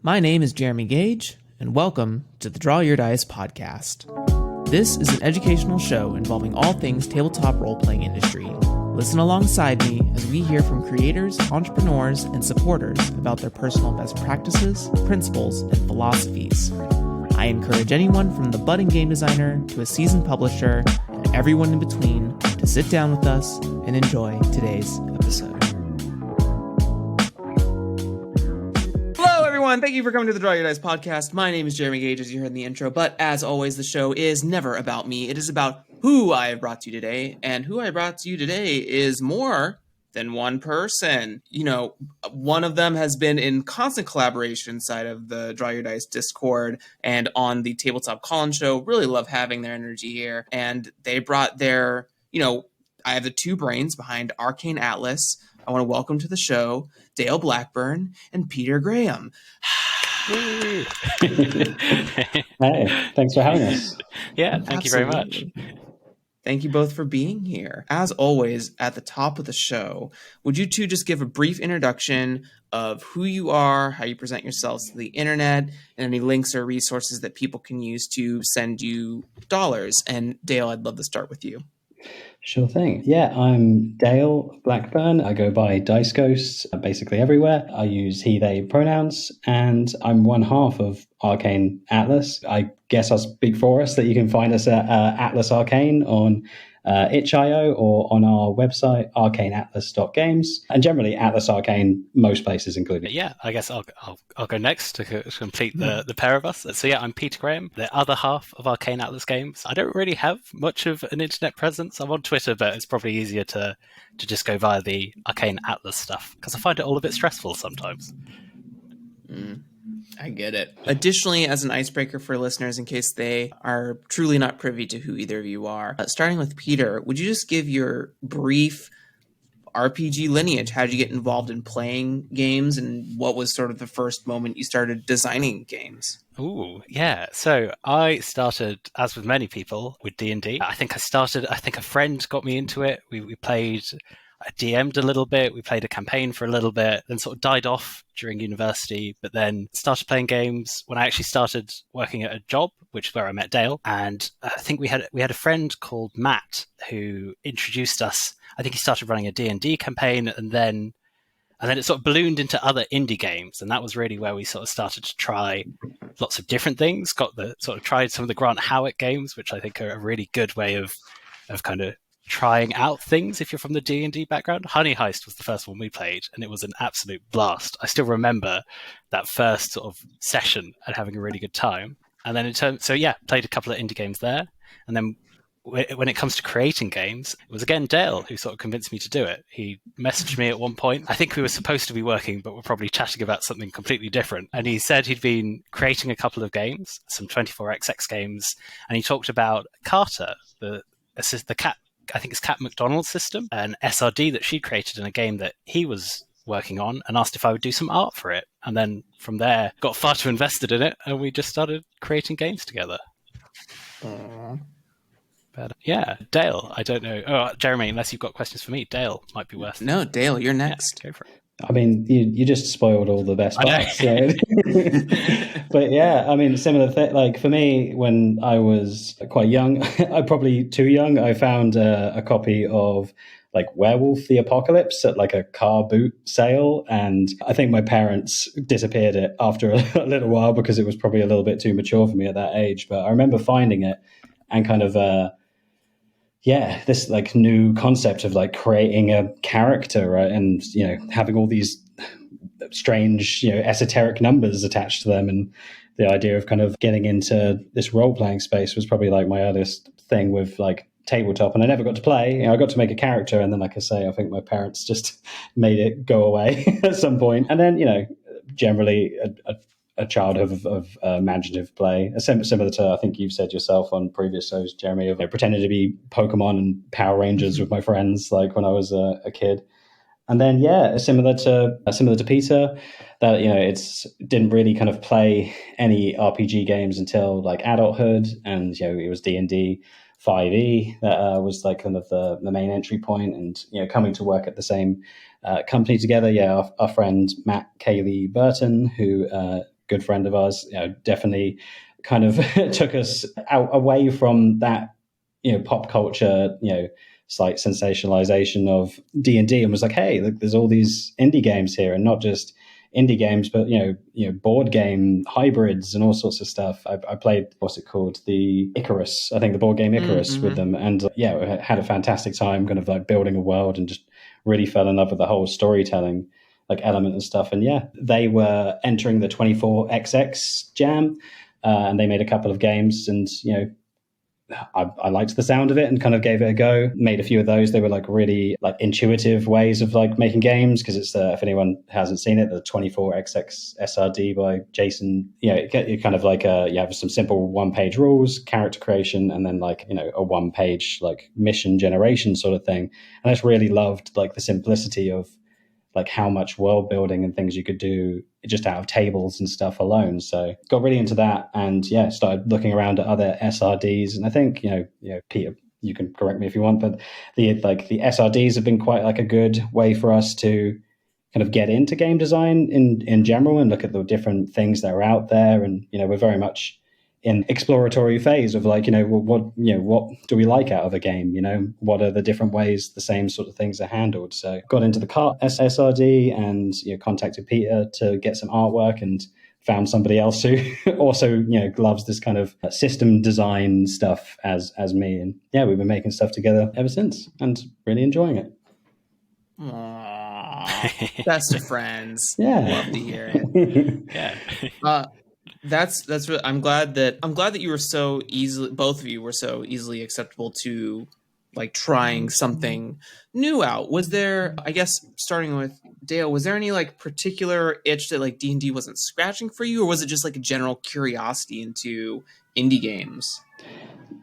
My name is Jeremy Gage, and welcome to the Draw Your Dice podcast. This is an educational show involving all things tabletop role-playing industry. Listen alongside me as we hear from creators, entrepreneurs, and supporters about their personal best practices, principles, and philosophies. I encourage anyone from the budding game designer to a seasoned publisher and everyone in between to sit down with us and enjoy today's episode. Hello, everyone. Thank you for coming to the Draw Your Dice podcast. My name is Jeremy Gage, as you heard in the intro, but as always, the show is never about me. It is about who I have brought to you today, and who I brought to you today is more than one person. You know, one of them has been in constant collaboration inside of the Draw Your Dice Discord and on the Tabletop Call-In show. Really love having their energy here, and they brought their, I have the two brains behind Arcan Atlas. I want to welcome to the show Dale Blackburn and Peter Graham. Hey, thanks for having us. Yeah, thank you very much. Thank you both for being here. As always, at the top of the show, would you two just give a brief introduction of who you are, how you present yourselves to the internet, and any links or resources that people can use to send you dollars? And Dale, I'd love to start with you. Sure thing. Yeah, I'm Dale Blackburn. I go by Dice Ghosts basically everywhere. I use he, they pronouns, and I'm one half of Arcane Atlas. I guess I'll speak for us that you can find us at Atlas Arcane on itch.io or on our website, arcaneatlas.games, and generally Atlas Arcane, most places included. Yeah, I guess I'll go next to complete the pair of us. So yeah, I'm Peter Graham, the other half of Arcane Atlas Games. I don't really have much of an internet presence. I'm on Twitter, but it's probably easier to just go via the Arcane Atlas stuff, because I find it all a bit stressful sometimes. I get it. Additionally, as an icebreaker for listeners, in case they are truly not privy to who either of you are, starting with Peter, would you just give your brief RPG lineage? How did you get involved in playing games, and what was sort of the first moment you started designing games? Ooh, yeah. So I started, as with many people, with D&D. I think a friend got me into it. We played... I DM'd a little bit, we played a campaign for a little bit, then sort of died off during university, but then started playing games when I actually started working at a job, which is where I met Dale. And I think we had a friend called Matt who introduced us. I think he started running a D&D campaign, and then it sort of ballooned into other indie games, and that was really where we sort of started to try lots of different things. Tried some of the Grant Howitt games, which I think are a really good way of kind of trying out things if you're from the D&D background. Honey Heist was the first one we played, and it was an absolute blast. I still remember that first sort of session and having a really good time. And then played a couple of indie games there. And then when it comes to creating games, it was again Dale who sort of convinced me to do it. He messaged me at one point. I think we were supposed to be working, but we're probably chatting about something completely different. And he said he'd been creating a couple of games, some 24XX games, and he talked about Carter, the cat, I think it's Cat McDonald's system, an SRD that she created in a game that he was working on, and asked if I would do some art for it. And then from there, got far too invested in it, and we just started creating games together. Aww. But yeah, Dale, I don't know. Oh, Jeremy, unless you've got questions for me, Dale might be worth. No, Dale, you're next. Yeah, go for it. I mean, you just spoiled all the best parts. So. But yeah, I mean, similar thing. Like for me, when I was quite young, I probably too young, I found a copy of like Werewolf the Apocalypse at like a car boot sale. And I think my parents disappeared it after a little while because it was probably a little bit too mature for me at that age. But I remember finding it and kind of... this like new concept of like creating a character, right? And, having all these strange, esoteric numbers attached to them. And the idea of kind of getting into this role-playing space was probably like my earliest thing with like tabletop. And I never got to play. I got to make a character. And then, like I say, I think my parents just made it go away at some point. And then, generally a childhood of imaginative play, similar to I think you've said yourself on previous shows, Jeremy, of pretending to be Pokemon and Power Rangers with my friends, like when I was a kid. And then similar to Peter, that it's didn't really kind of play any RPG games until like adulthood, and it was D&D 5e that was like kind of the main entry point, and coming to work at the same company together. Our friend Matt Cayley Burton, who good friend of ours, definitely kind of took us out away from that, pop culture, slight sensationalization of D&D, and was like, hey, look, there's all these indie games here, and not just indie games, but board game hybrids and all sorts of stuff. I played, what's it called, the Icarus, I think the board game Icarus with them, and I had a fantastic time, kind of like building a world, and just really fell in love with the whole storytelling like element and stuff. And they were entering the 24XX jam, and they made a couple of games, and I liked the sound of it and kind of gave it a go. Made a few of those. They were like really like intuitive ways of like making games, because it's if anyone hasn't seen it, the 24XX SRD by Jason. It kind of like you have some simple one-page rules, character creation, and then like a one-page like mission generation sort of thing. And I just really loved like the simplicity of like how much world building and things you could do just out of tables and stuff alone. So got really into that, and started looking around at other SRDs. And I think Peter, you can correct me if you want, but the SRDs have been quite like a good way for us to kind of get into game design in general, and look at the different things that are out there. And we're very much in exploratory phase of like, what do we like out of a game? What are the different ways the same sort of things are handled? So got into the cart SRD, and contacted Peter to get some artwork, and found somebody else who also loves this kind of system design stuff as me. And we've been making stuff together ever since, and really enjoying it. Aww, best of friends. Yeah, love to hear it. That's really, I'm glad that you were so easily, both of you were so easily acceptable to like trying something new out. Was there, I guess, starting with Dale, was there any like particular itch that like D&D wasn't scratching for you, or was it just like a general curiosity into indie games?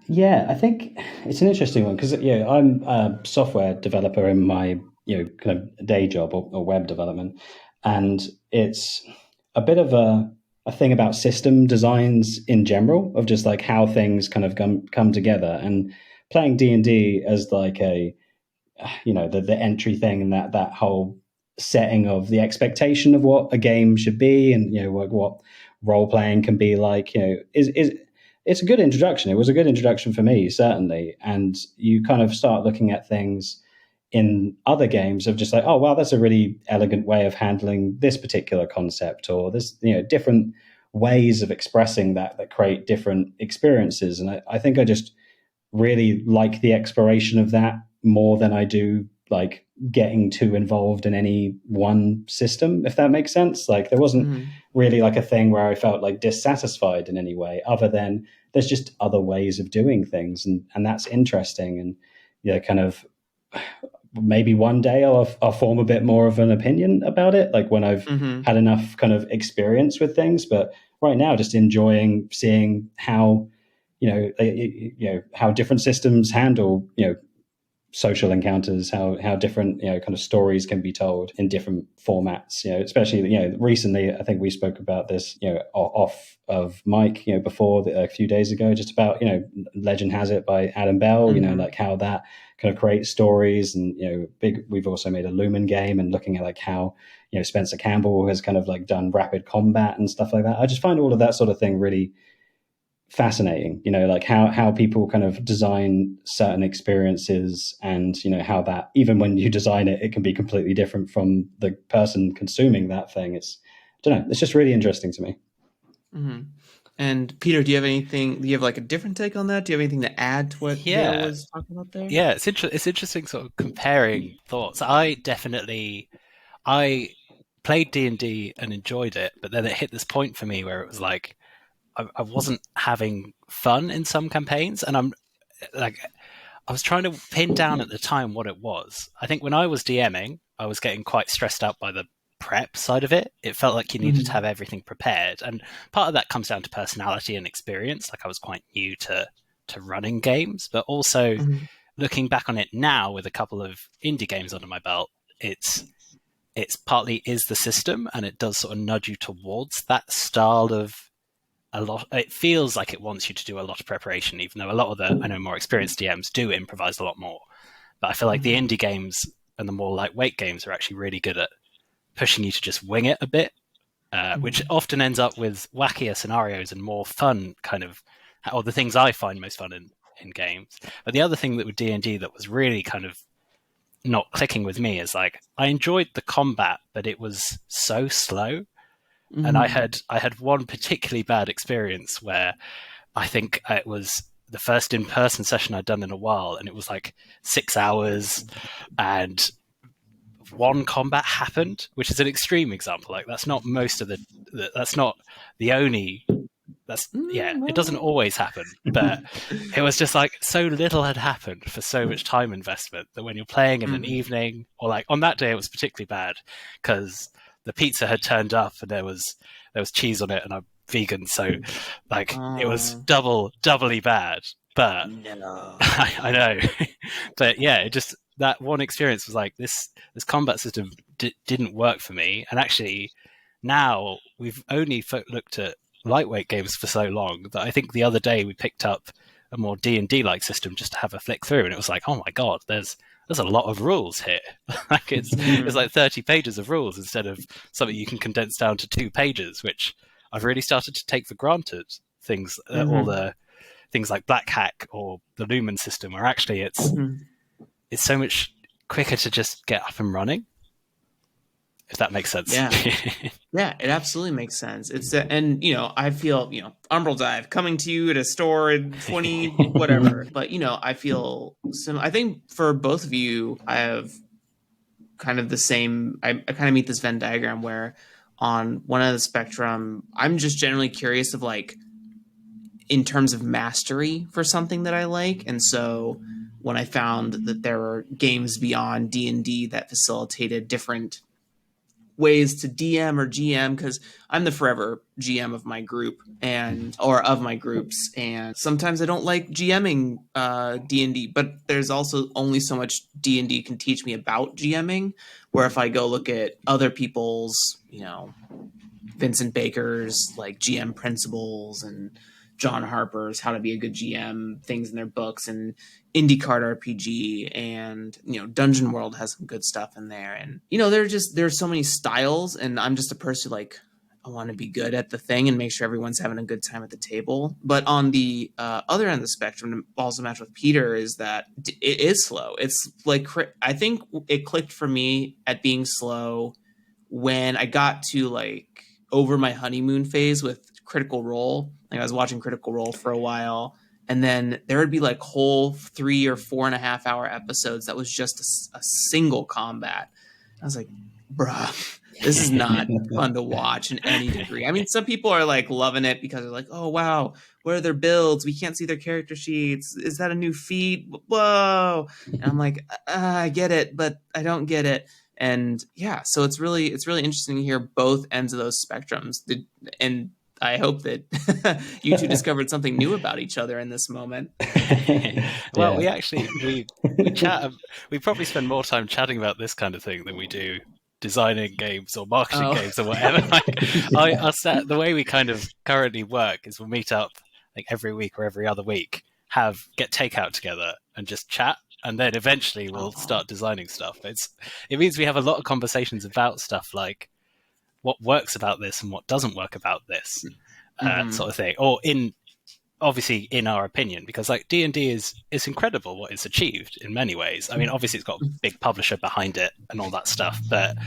Yeah, I think it's an interesting one, because I'm a software developer in my kind of day job, or web development, and it's a bit of a thing about system designs in general, of just like how things kind of come together. And playing D&D as like a the entry thing, and that whole setting of the expectation of what a game should be, and what role playing can be like, it's a good introduction. It was a good introduction for me, certainly. And you kind of start looking at things in other games of just like, oh, wow, that's a really elegant way of handling this particular concept, or this, different ways of expressing that create different experiences. And I think I just really like the exploration of that more than I do like getting too involved in any one system, if that makes sense. Like there wasn't really like a thing where I felt like dissatisfied in any way, other than there's just other ways of doing things, and that's interesting. And kind of maybe one day I'll form a bit more of an opinion about it, like when I've had enough kind of experience with things. But right now, just enjoying seeing how how different systems handle social encounters, how different kind of stories can be told in different formats. Especially recently, I think we spoke about this off of mic before a few days ago, just about Legend Has It by Adam Bell. Like how that kind of creates stories. And we've also made a Lumen game, and looking at like how Spencer Campbell has kind of like done rapid combat and stuff like that. I just find all of that sort of thing really fascinating, like how people kind of design certain experiences, and how that even when you design it, it can be completely different from the person consuming that thing. It's, I don't know, it's just really interesting to me. And Peter, do you have like a different take on that? Do you have anything to add to what Dale was talking about there? Yeah, it's interesting sort of comparing thoughts. I played D&D and enjoyed it, but then it hit this point for me where it was like I wasn't having fun in some campaigns, and I was trying to pin down at the time what it was. I think when I was DMing, I was getting quite stressed out by the prep side of it. It felt like you needed to have everything prepared, and part of that comes down to personality and experience. Like I was quite new to running games, but also looking back on it now with a couple of indie games under my belt, it's partly is the system, and it does sort of nudge you towards that style of a lot. It feels like it wants you to do a lot of preparation, even though a lot of the, I know, more experienced DMs do improvise a lot more. But I feel like the indie games and the more lightweight games are actually really good at pushing you to just wing it a bit. which often ends up with wackier scenarios and more fun kind of, or the things I find most fun in games. But the other thing that with D&D that was really kind of not clicking with me is like I enjoyed the combat, but it was so slow. And I had one particularly bad experience where I think it was the first in-person session I'd done in a while, and it was like 6 hours, and one combat happened, which is an extreme example. Like that's not most of that's not the only. It doesn't always happen, but it was just like so little had happened for so much time investment that when you're playing in an evening, or like on that day, it was particularly bad because the pizza had turned up and there was cheese on it, and I'm vegan, so like it was doubly bad. But No. I know, but yeah, it just that one experience was like this combat system didn't work for me, and actually now we've only looked at lightweight games for so long that I think the other day we picked up a more D&D like system just to have a flick through, and it was like, oh my god, there's a lot of rules here. Like it's like 30 pages of rules instead of something you can condense down to 2 pages, which I've really started to take for granted. Things all the things like Black Hack or the Lumen system, where actually it's so much quicker to just get up and running, if that makes sense. Yeah, it absolutely makes sense. It's and I feel Umbral Dive coming to you at a store in 20 whatever, but I feel I think for both of you, I have kind of the same. I kind of meet this Venn diagram where on one end of the spectrum, I'm just generally curious of like in terms of mastery for something that I like, and so when I found that there were games beyond D&D that facilitated different ways to DM or GM, because I'm the forever GM of my group or of my groups, and sometimes I don't like GMing D&D, but there's also only so much D&D can teach me about GMing, where if I go look at other people's Vincent Baker's like GM principles and John Harper's How to Be a Good GM things in their books, and IndyCard RPG, and Dungeon World has some good stuff in there, and there's so many styles, and I'm just a person like I want to be good at the thing and make sure everyone's having a good time at the table. But on the other end of the spectrum, to also match with Peter, is that it is slow. It's like I think it clicked for me at being slow when I got to like over my honeymoon phase with Critical Role. Like I was watching Critical Role for a while, and then there would be like whole 3 or 4.5 hour episodes that was just a single combat. I was like, bruh, this is not fun to watch in any degree. I mean, some people are like loving it because they're like, oh wow, what are their builds? We can't see their character sheets. Is that a new feat? Whoa. And I'm like, I get it, but I don't get it. And yeah, so it's really interesting to hear both ends of those spectrums. And I hope that you two discovered something new about each other in this moment. Well, we chat. We probably spend more time chatting about this kind of thing than we do designing games or marketing games or whatever. The way we kind of currently work is we'll meet up like every week or every other week, get takeout together and just chat. And then eventually we'll start designing stuff. It means we have a lot of conversations about stuff like what works about this and what doesn't work about this sort of thing. Or obviously in our opinion, because like D&D is incredible what it's achieved in many ways. I mean, obviously it's got a big publisher behind it and all that stuff, but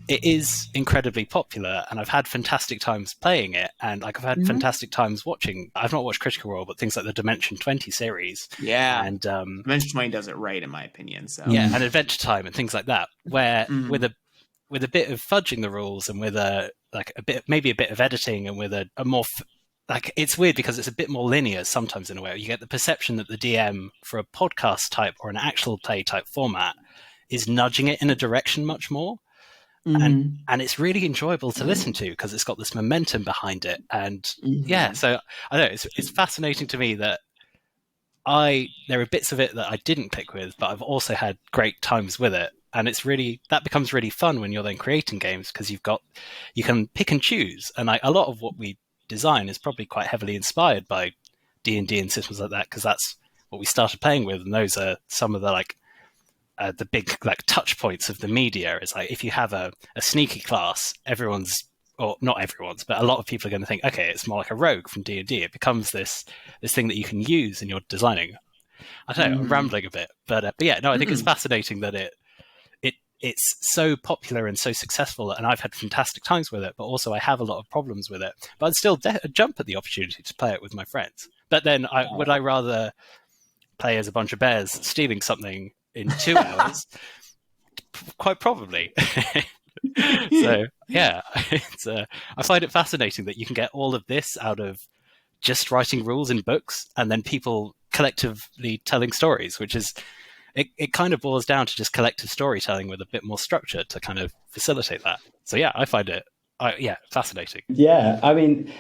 it is incredibly popular, and I've had fantastic times playing it, and like I've had fantastic times watching. I've not watched Critical Role, but things like the Dimension 20 series, and Dimension 20 does it right in my opinion. So and Adventure Time and things like that, where with a bit of fudging the rules and with maybe a bit of editing and with a more like it's weird because it's a bit more linear sometimes in a way. You get the perception that the DM for a podcast type or an actual play type format is nudging it in a direction much more. And it's really enjoyable to listen to because it's got this momentum behind it. And so I know it's fascinating to me that there are bits of it that I didn't click with, but I've also had great times with it. And that becomes really fun when you're then creating games because you can pick and choose. And a lot of what we design is probably quite heavily inspired by D&D and systems like that, because that's what we started playing with. And those are some of the the big like touch points of the media. Is like if you have a sneaky class, everyone's or not everyone's, but a lot of people are going to think, okay, it's more like a rogue from D&D. It becomes this thing that you can use in your designing. I don't know, I'm rambling a bit, but yeah, no, I think it's fascinating that it's so popular and so successful, and I've had fantastic times with it, but also I have a lot of problems with it. But I'd still jump at the opportunity to play it with my friends. But then would I rather play as a bunch of bears stealing something in 2 hours? Quite probably. So yeah, I find it fascinating that you can get all of this out of just writing rules in books and then people collectively telling stories, which is it kind of boils down to just collective storytelling with a bit more structure to kind of facilitate that. So yeah, I find it fascinating. Yeah, I mean,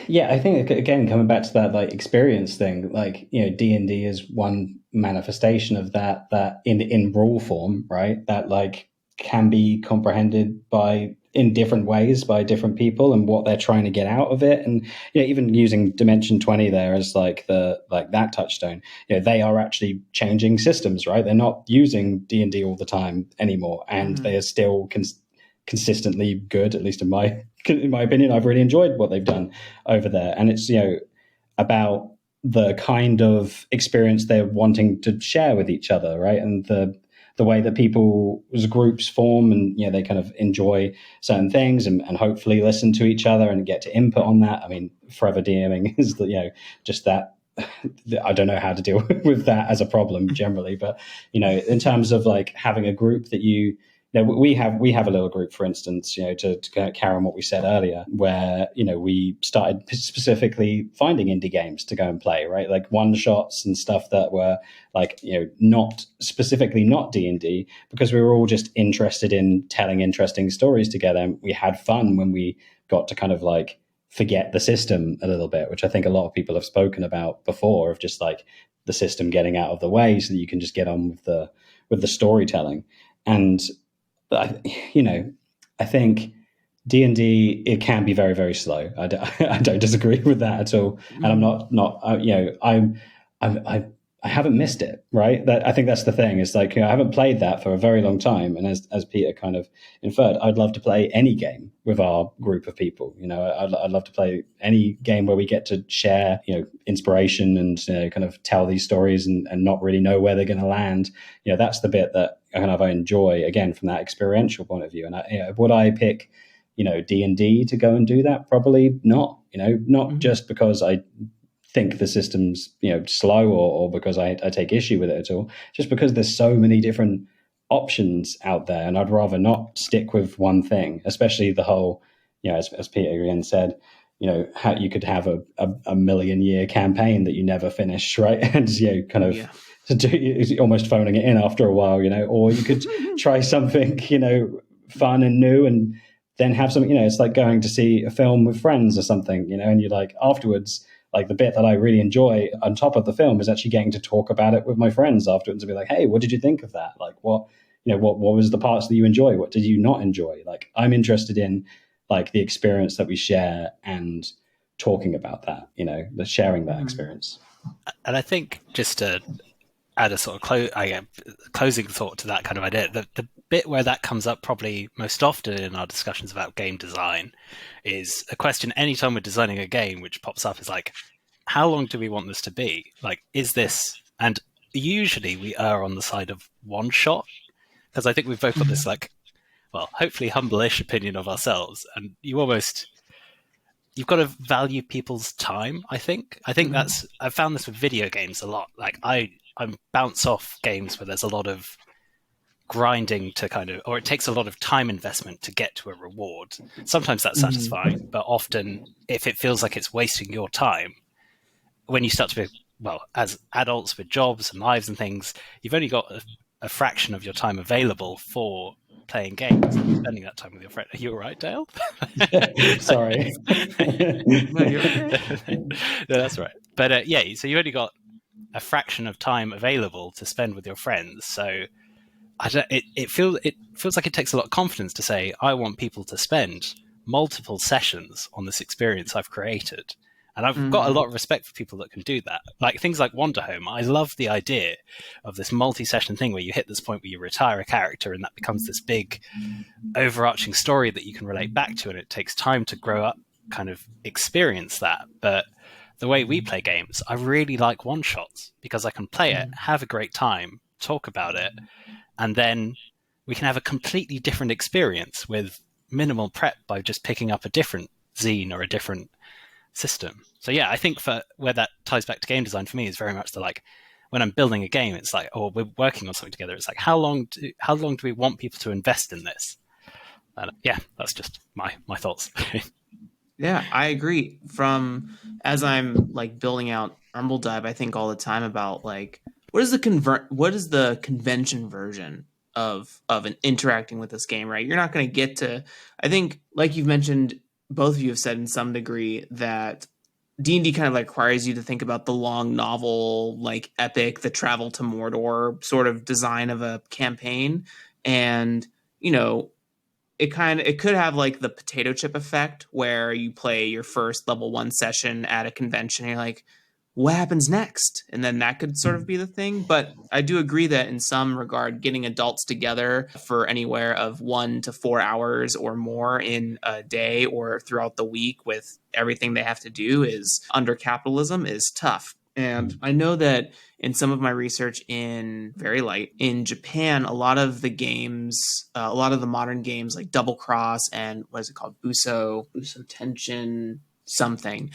yeah, I think again coming back to that like experience thing, like D&D is one manifestation of that in rule form, right? That like can be comprehended in different ways by different people and what they're trying to get out of it. And even using Dimension 20 there as like that touchstone, they are actually changing systems, right? They're not using D&D all the time anymore, and they are still consistently good, at least in my opinion. I've really enjoyed what they've done over there, and it's about the kind of experience they're wanting to share with each other, right? And the way that people's groups form, and they kind of enjoy certain things and hopefully listen to each other and get to input on that. I mean, forever DMing is just that. I don't know how to deal with that as a problem generally, but in terms of like having a group that we have a little group, for instance, to carry on what we said earlier, where we started specifically finding indie games to go and play, right? Like one shots and stuff that were like not D&D, because we were all just interested in telling interesting stories together. And we had fun when we got to kind of like forget the system a little bit, which I think a lot of people have spoken about before, of just like the system getting out of the way so that you can just get on with the storytelling. And I think D&D, it can be very, very slow. I don't disagree with that at all. And I'm not I haven't missed it, right? I think that's the thing. It's like, I haven't played that for a very long time. And as Peter kind of inferred, I'd love to play any game with our group of people. I'd love to play any game where we get to share, inspiration and kind of tell these stories and not really know where they're going to land. That's the bit that I enjoy, again, from that experiential point of view. And would I pick, D&D to go and do that? Probably not. Not just because I think the system's slow or because I take issue with it at all, just because there's so many different options out there, and I'd rather not stick with one thing, especially the whole as Peter again said, how you could have a million-year campaign that you never finish, right? And kind of almost phoning it in after a while, or you could try something fun and new, and then have something, it's like going to see a film with friends or something, and you're like afterwards, like the bit that I really enjoy on top of the film is actually getting to talk about it with my friends afterwards and be like, hey, what did you think of that? Like what was the parts that you enjoy? What did you not enjoy? Like, I'm interested in like the experience that we share and talking about that, the sharing that experience. And I think just to add a sort of closing thought to that kind of idea, the bit where that comes up probably most often in our discussions about game design is a question anytime we're designing a game which pops up is like, how long do we want this to be? Like, is this, and usually we err on the side of one shot, because I think we've both got this like, well, hopefully humble-ish opinion of ourselves, and you've got to value people's time. I think that's, I've found this with video games a lot. Like I bounce off games where there's a lot of grinding to kind of, or it takes a lot of time investment to get to a reward. Sometimes that's satisfying, but often if it feels like it's wasting your time, when you start to be, well, as adults with jobs and lives and things, you've only got a fraction of your time available for playing games and spending that time with your friend. Are you all right, Dale? Sorry. No, you're okay. No, that's right. But so you only got a fraction of time available to spend with your friends. So it feels like it takes a lot of confidence to say, I want people to spend multiple sessions on this experience I've created. And I've got a lot of respect for people that can do that. Like things like Wander Home. I love the idea of this multi-session thing where you hit this point where you retire a character and that becomes this big overarching story that you can relate back to, and it takes time to grow up, kind of experience that. But the way we play games, I really like one-shots because I can play it, have a great time, talk about it, and then we can have a completely different experience with minimal prep by just picking up a different zine or a different system. So yeah, I think for where that ties back to game design for me is very much the like when I'm building a game, it's like, oh, we're working on something together. It's like how long do we want people to invest in this? And yeah, that's just my thoughts. Yeah, I agree. From as I'm like building out Rumble Dive, I think all the time about like what is the convention version of an interacting with this game, right? You're not going to get to, I think, like you've mentioned, both of you have said in some degree that D&D kind of like requires you to think about the long novel, like epic, the travel to Mordor sort of design of a campaign. And, you know, it could have like the potato chip effect where you play your first level 1 session at a convention and you're like, what happens next? And then that could sort of be the thing. But I do agree that in some regard, getting adults together for anywhere of 1 to 4 hours or more in a day or throughout the week with everything they have to do is under capitalism is tough. And I know that in some of my research in Japan, a lot of the games, a lot of the modern games like Double Cross and what is it called? Buso Tension something,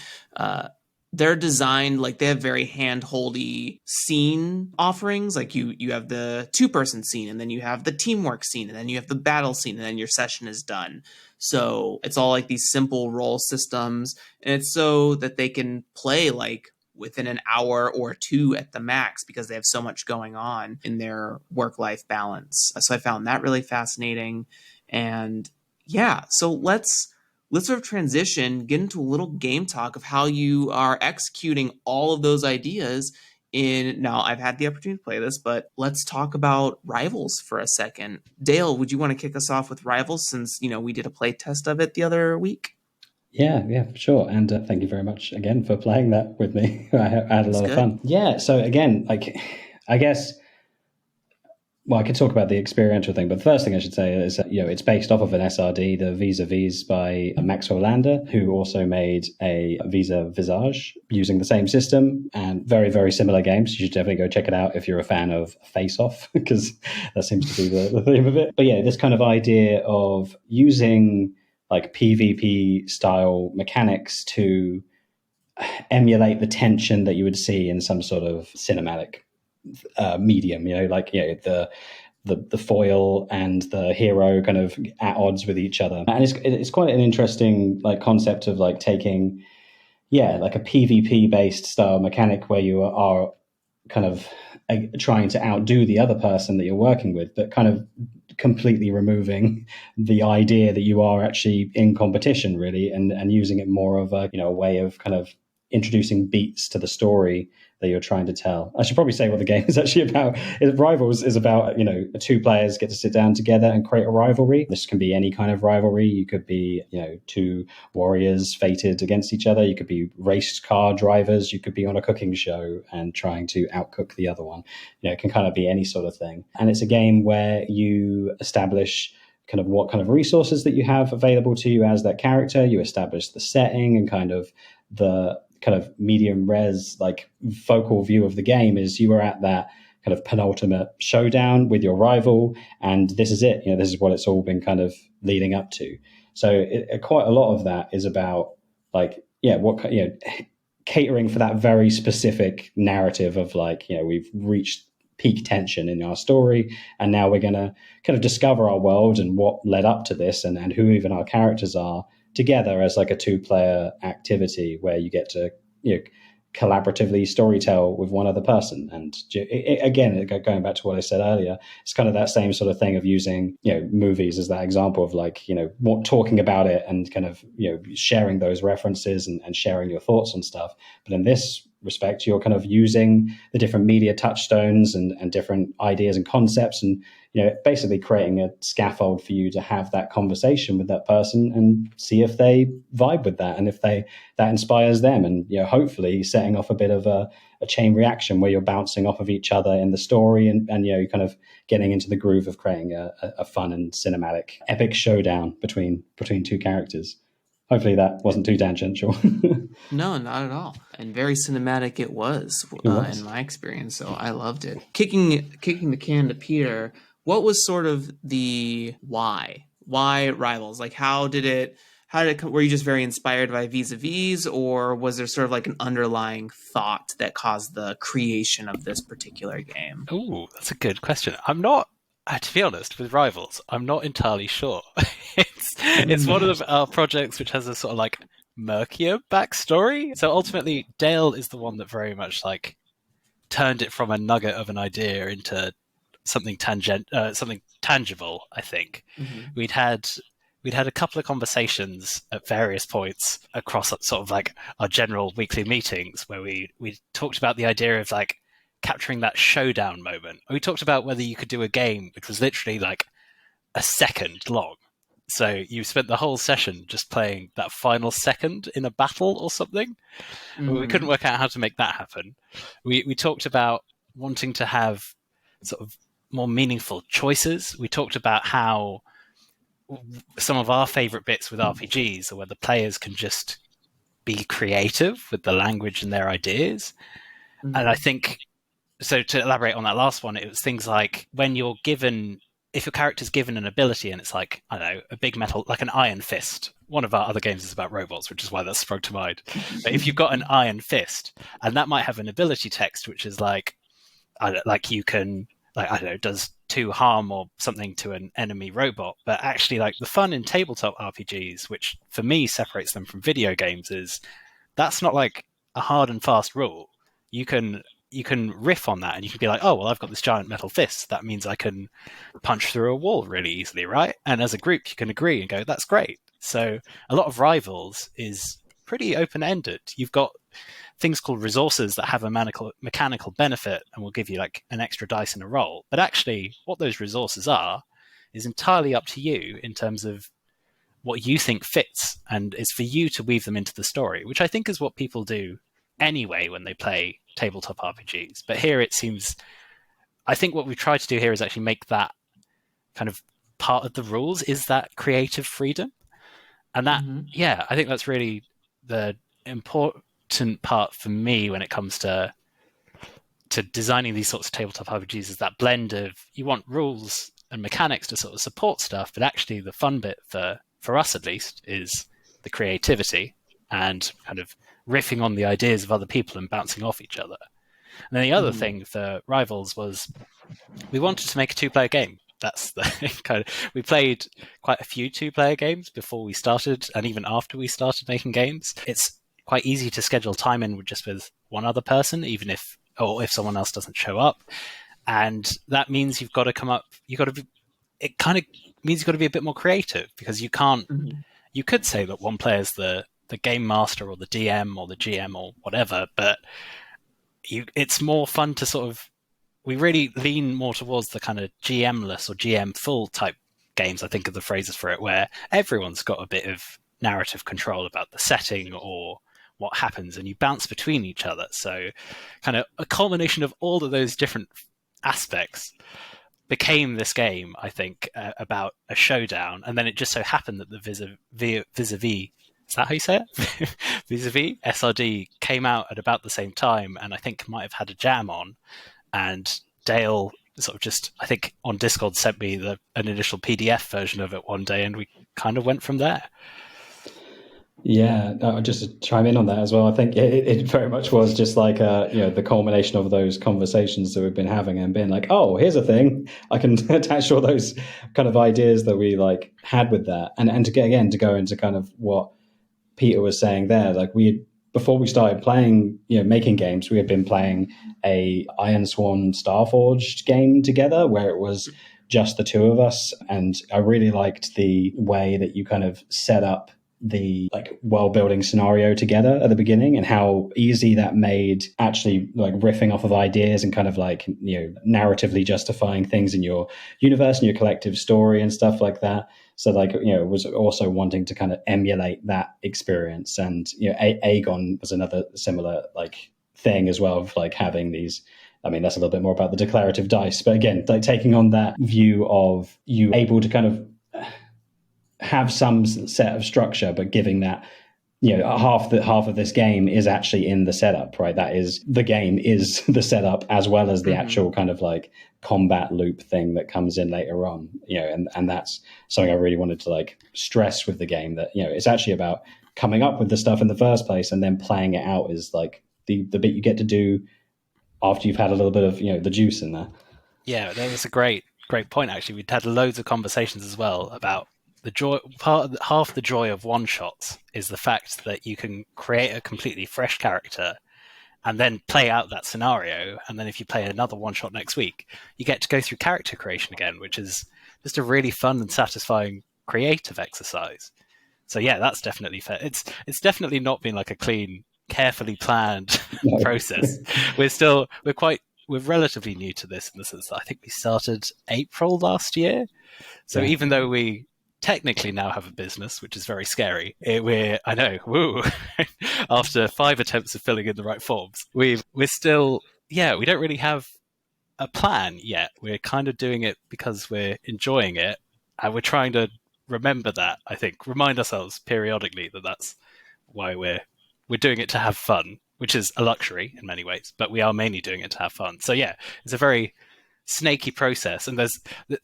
they're designed like they have very hand-holdy scene offerings. Like you have the 2-person scene, and then you have the teamwork scene, and then you have the battle scene, and then your session is done. So it's all like these simple role systems, and it's so that they can play like within an hour or 2 at the max because they have so much going on in their work-life balance. So I found that really fascinating. And yeah, so let's sort of transition, get into a little game talk of how you are executing all of those ideas now I've had the opportunity to play this, but let's talk about Rivals for a second. Dale, would you want to kick us off with Rivals since, we did a play test of it the other week? Yeah, for sure. And thank you very much again for playing that with me. I had a lot of fun. Yeah, so again, like, I guess, well, I could talk about the experiential thing, but the first thing I should say is that, it's based off of an SRD, the Vis-a-Vis by Maxwell Lander, who also made a Visa Visage using the same system, and very, very similar games. You should definitely go check it out if you're a fan of Face Off, because that seems to be the theme of it. But yeah, this kind of idea of using like PvP style mechanics to emulate the tension that you would see in some sort of cinematic medium, the foil and the hero kind of at odds with each other. And it's quite an interesting like concept of like taking, like a PvP based style mechanic where you are kind of trying to outdo the other person that you're working with, but kind of completely removing the idea that you are actually in competition really, and using it more of a way of kind of introducing beats to the story that you're trying to tell. I should probably say what the game is actually about. Rivals is about, 2 players get to sit down together and create a rivalry. This can be any kind of rivalry. You could be, 2 warriors fated against each other. You could be race car drivers. You could be on a cooking show and trying to outcook the other one. It can kind of be any sort of thing. And it's a game where you establish kind of what kind of resources that you have available to you as that character. You establish the setting, and kind of the kind of medium res like focal view of the game is you are at that kind of penultimate showdown with your rival, and this is it. This is what it's all been kind of leading up to. So quite a lot of that is about like, catering for that very specific narrative of like, we've reached peak tension in our story, and now we're going to kind of discover our world and what led up to this, and who even our characters are together as like a 2-player activity where you get to collaboratively storytell with one other person. And again, going back to what I said earlier, it's kind of that same sort of thing of using movies as that example of like talking about it and kind of sharing those references and sharing your thoughts on stuff. But in this respect. You're kind of using the different media touchstones and different ideas and concepts, and basically creating a scaffold for you to have that conversation with that person and see if they vibe with that and if that inspires them, and hopefully setting off a bit of a chain reaction where you're bouncing off of each other in the story, and you're kind of getting into the groove of creating a fun and cinematic epic showdown between two characters. Hopefully that wasn't too tangential. No, not at all. And very cinematic it was, in my experience. So I loved it. Kicking the can to Peter, what was sort of the why? Why Rivals? Like, how did it come? Were you just very inspired by Vis-a-Vis, or was there sort of like an underlying thought that caused the creation of this particular game? Oh, that's a good question. I'm not, to be honest, with Rivals, I'm not entirely sure. It's one of our projects which has a sort of like murkier backstory. So ultimately, Dale is the one that very much like turned it from a nugget of an idea into something tangible. I think we'd had a couple of conversations at various points across sort of like our general weekly meetings where we talked about the idea of like capturing that showdown moment. We talked about whether you could do a game which was literally like a second long. So you spent the whole session just playing that final second in a battle or something. We couldn't work out how to make that happen. We talked about wanting to have sort of more meaningful choices. We talked about how some of our favorite bits with RPGs are where the players can just be creative with the language and their ideas. And I think, so to elaborate on that last one, it was things like when you're given, if your character's given an ability and it's like, I don't know, a big metal, like an iron fist. One of our other games is about robots, which is why that sprung to mind. But if you've got an iron fist, and that might have an ability text, which is like you can, like, I don't know, does 2 harm or something to an enemy robot. But actually, like, the fun in tabletop RPGs, which for me separates them from video games, is that's not like a hard and fast rule. You can riff on that and you can be like, oh, well, I've got this giant metal fist. That means I can punch through a wall really easily, right? And as a group, you can agree and go, that's great. So a lot of Rivals is pretty open-ended. You've got things called resources that have a mechanical benefit and will give you like an extra dice in a roll. But actually, what those resources are is entirely up to you in terms of what you think fits, and it's for you to weave them into the story, which I think is what people do anyway when they play tabletop RPGs. But here it seems, I think what we try to do here is actually make that kind of part of the rules, is that creative freedom. And that, yeah, I think that's really the important part for me when it comes to designing these sorts of tabletop RPGs, is that blend of, you want rules and mechanics to sort of support stuff, but actually the fun bit for us at least is the creativity and kind of riffing on the ideas of other people and bouncing off each other. And then the other thing for Rivals was we wanted to make a 2-player game. That's the kind of, we played quite a few 2-player games before we started, and even after we started making games. It's quite easy to schedule time in with one other person, even if someone else doesn't show up. And that means it kind of means you've got to be a bit more creative, because you can't, you could say that one player's the game master or the DM or the GM or whatever, but it's more fun to sort of, we really lean more towards the kind of GM-less or GM-full type games, I think are the phrases for it, where everyone's got a bit of narrative control about the setting or what happens, and you bounce between each other. So kind of a culmination of all of those different aspects became this game, I think, about a showdown. And then it just so happened that the vis-a-vis, is that how you say it? Vis-a-vis SRD came out at about the same time, and I think might have had a jam on. And Dale sort of just, I think on Discord, sent me an initial PDF version of it one day, and we kind of went from there. Yeah, just to chime in on that as well, I think it very much was just like the culmination of those conversations that we've been having and being like, oh, here's a thing I can attach all those kind of ideas that we like had with that, and to go into kind of what Peter was saying there, like before we started playing, making games, we had been playing a Iron Sworn Starforged game together where it was just the two of us, and I really liked the way that you kind of set up the like world building scenario together at the beginning, and how easy that made actually like riffing off of ideas and kind of like, narratively justifying things in your universe and your collective story and stuff like that. So like, was also wanting to kind of emulate that experience. And, Aegon was another similar like thing as well, of like having these, I mean, that's a little bit more about the declarative dice, but again, like taking on that view of you able to kind of have some set of structure, but giving that, half of this game is actually in the setup, right? That is, the game is the setup as well as the actual kind of like combat loop thing that comes in later on, and that's something I really wanted to like stress with the game, that, it's actually about coming up with the stuff in the first place, and then playing it out is like the bit you get to do after you've had a little bit of, the juice in there. Yeah, that was a great point, actually. We'd had loads of conversations as well about the joy. Half the joy of one shots is the fact that you can create a completely fresh character and then play out that scenario. And then if you play another one shot next week, you get to go through character creation again, which is just a really fun and satisfying creative exercise. So yeah, that's definitely fair. It's definitely not been like a clean, carefully planned process. We're relatively new to this in the sense that I think we started April last year. So even though we technically now have a business, which is very scary, after 5 attempts of filling in the right forms, we're still, we don't really have a plan yet. We're kind of doing it because we're enjoying it, and we're trying to remember that, I think, remind ourselves periodically that that's why we're doing it to have fun, which is a luxury in many ways, but we are mainly doing it to have fun. So yeah, it's a very snaky process. And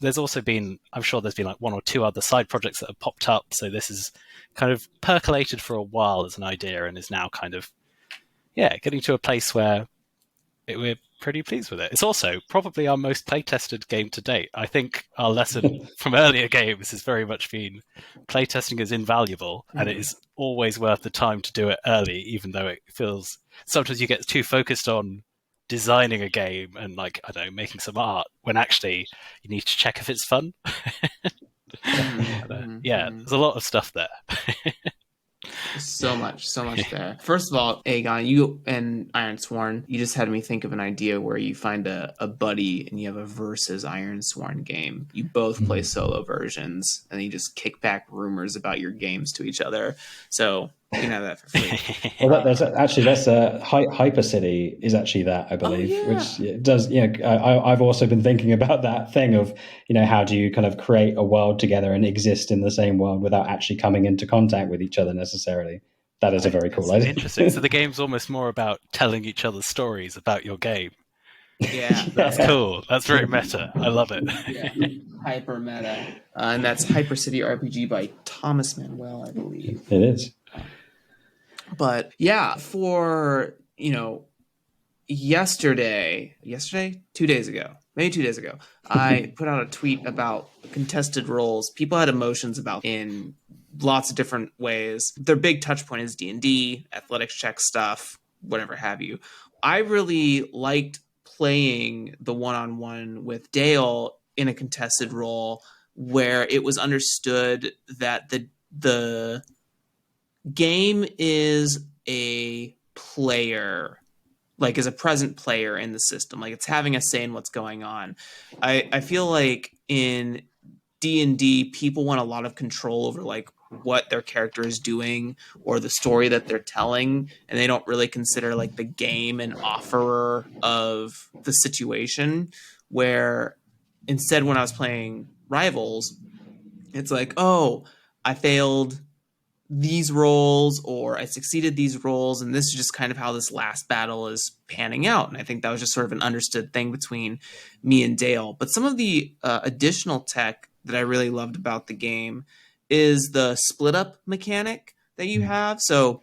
there's also been, I'm sure there's been like 1 or 2 other side projects that have popped up. So this is kind of percolated for a while as an idea, and is now kind of, getting to a place where we're pretty pleased with it. It's also probably our most play-tested game to date. I think our lesson from earlier games has very much been playtesting is invaluable, and it is always worth the time to do it early, even though it feels sometimes you get too focused on designing a game and like, I don't know, making some art, when actually you need to check if it's fun. There's a lot of stuff there. So much there. First of all, Aegon, you and Ironsworn, you just had me think of an idea where you find a buddy and you have a versus Ironsworn game. You both play solo versions, and you just kick back rumors about your games to each other. So you can have that for free. Well, that's Hyper City is actually that, I believe, which does. I've also been thinking about that thing of, how do you kind of create a world together and exist in the same world without actually coming into contact with each other necessarily. That is a very cool idea. Interesting. So the game's almost more about telling each other stories about your game. Yeah, that's cool. That's very meta. I love it. Yeah, hyper meta, and that's Hyper City RPG by Thomas Manuel, I believe. It is. But yeah, for, yesterday, 2 days ago, maybe 2 days ago, I put out a tweet about contested roles. People had emotions about in lots of different ways. Their big touch point is D&D, athletics check stuff, whatever have you. I really liked playing the one-on-one with Dale in a contested role where it was understood that the game is a player, like is a present player in the system, like it's having a say in what's going on. I feel like in D&D, people want a lot of control over like what their character is doing or the story that they're telling, and they don't really consider like the game an offerer of the situation, where instead when I was playing Rivals, it's like, oh, I failed these roles or I succeeded these roles, and this is just kind of how this last battle is panning out. And I think that was just sort of an understood thing between me and Dale. But some of the additional tech that I really loved about the game is the split up mechanic that you have. So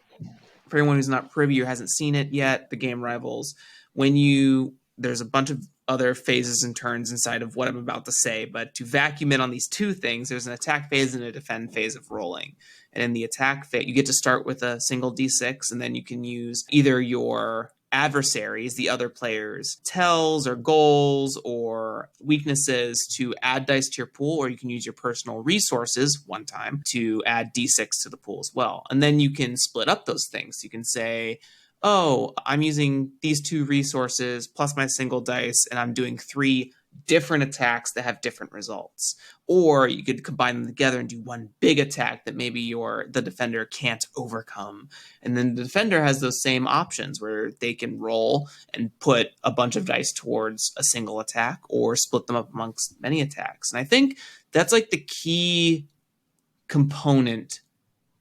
for anyone who's not privy or hasn't seen it yet, the game Rivals, there's a bunch of other phases and turns inside of what I'm about to say, but to vacuum in on these 2 things, there's an attack phase and a defend phase of rolling. And in the attack phase, you get to start with a single D6, and then you can use either your adversaries, the other players' tells or goals or weaknesses to add dice to your pool, or you can use your personal resources one time to add d6 to the pool as well. And then you can split up those things. You can say, oh, I'm using these 2 resources plus my single dice, and I'm doing 3 different attacks that have different results. Or you could combine them together and do one big attack that maybe the defender can't overcome. And then the defender has those same options where they can roll and put a bunch of dice towards a single attack or split them up amongst many attacks. And I think that's like the key component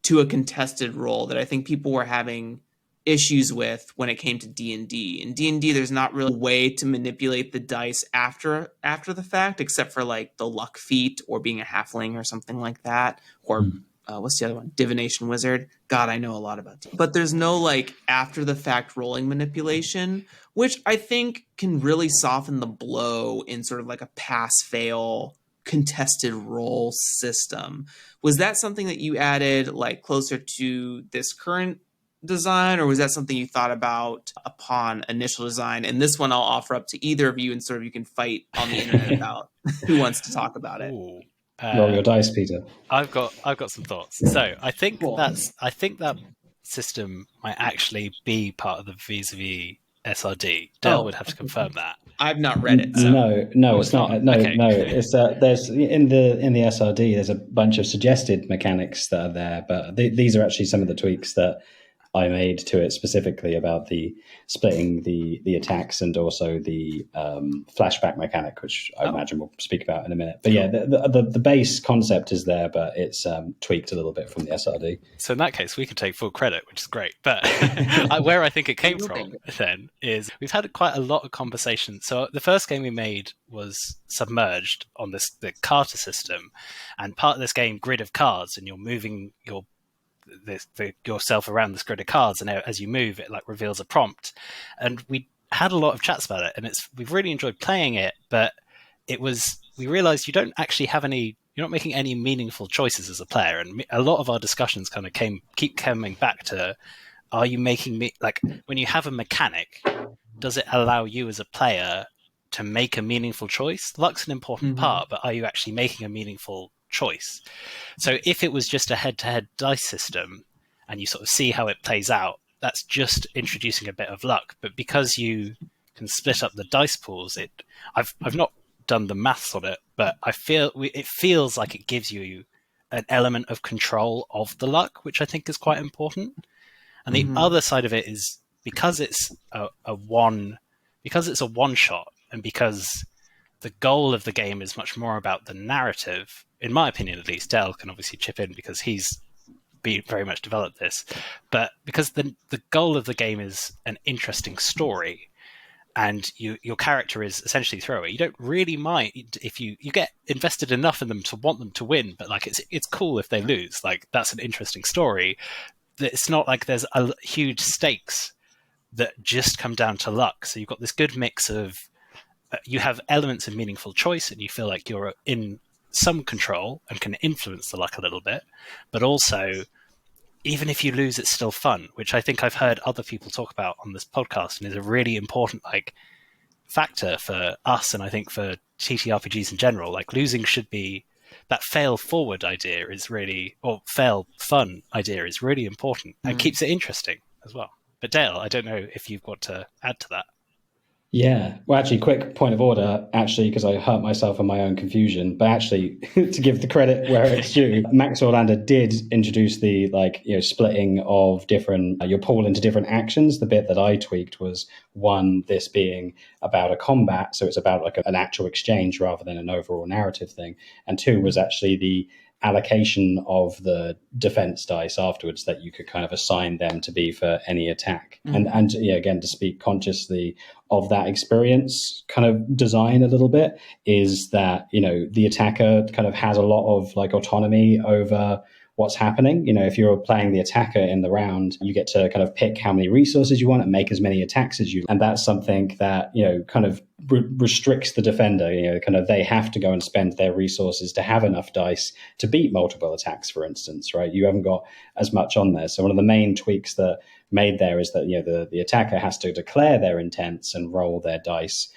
to a contested roll that I think people were having issues with when it came to D&D. In D&D, there's not really a way to manipulate the dice after the fact, except for like the luck feat or being a halfling or something like that. Or what's the other one? Divination Wizard. God, I know a lot about it. But there's no like after the fact rolling manipulation, which I think can really soften the blow in sort of like a pass-fail contested roll system. Was that something that you added like closer to this current design, or was that something you thought about upon initial design? And this one I'll offer up to either of you, and sort of you can fight on the internet about who wants to talk about it. Roll your dice, Peter. I've got some thoughts. So I think that system might actually be part of the vis-a-vis SRD. Dale would have to confirm that. I've not read it. So. No, it's not. No. It's there's in the SRD. There's a bunch of suggested mechanics that are there, but these are actually some of the tweaks that I made to it specifically about the splitting the attacks and also the flashback mechanic, which I imagine we'll speak about in a minute. But yeah, the base concept is there, but it's tweaked a little bit from the SRD. So in that case, we can take full credit, which is great. But where I think it came from then is we've had quite a lot of conversations. So the first game we made was Submerged on the Carter system, and part of this game, Grid of Cards, and you're moving yourself around this grid of cards, and as you move it like reveals a prompt. And we had a lot of chats about it, and we've really enjoyed playing it, but we realized you don't actually have you're not making any meaningful choices as a player. And a lot of our discussions kind of keep coming back to, are you making like when you have a mechanic, does it allow you as a player to make a meaningful choice? Luck's an important part, but are you actually making a meaningful choice? So if it was just a head-to-head dice system and you sort of see how it plays out, that's just introducing a bit of luck. But because you can split up the dice pools, I've not done the maths on it, but it feels like it gives you an element of control of the luck, which I think is quite important. And the other side of it is because it's a one shot, and because the goal of the game is much more about the narrative, in my opinion at least. Dale can obviously chip in because he's very much developed this, but because the goal of the game is an interesting story, and your character is essentially throwaway. You don't really mind if you get invested enough in them to want them to win, but like it's cool if they lose. Like that's an interesting story. It's not like there's a huge stakes that just come down to luck. So you've got this good mix of you have elements of meaningful choice, and you feel like you're in some control and can influence the luck a little bit, but also even if you lose, it's still fun, which I think I've heard other people talk about on this podcast, and is a really important like factor for us, and I think for TTRPGs in general. Like losing should be that fail forward idea is really, or fail fun idea is really important and keeps it interesting as well. But Dale, I don't know if you've got to add to that. Yeah, well, actually, quick point of order, actually, because I hurt myself in my own confusion. But actually, to give the credit where it's due, Max Orlander did introduce the splitting of different your pool into different actions. The bit that I tweaked was one, this being about a combat, so it's about like an actual exchange rather than an overall narrative thing. And two was actually the allocation of the defense dice afterwards, that you could kind of assign them to be for any attack. And yeah, again, to speak consciously of that experience kind of design a little bit, is that, the attacker kind of has a lot of like autonomy over what's happening. If you're playing the attacker in the round, you get to kind of pick how many resources you want and make as many attacks as you. And that's something that, kind of restricts the defender. Kind of they have to go and spend their resources to have enough dice to beat multiple attacks, for instance, right? You haven't got as much on there. So one of the main tweaks that made there is that, the attacker has to declare their intents and roll their dice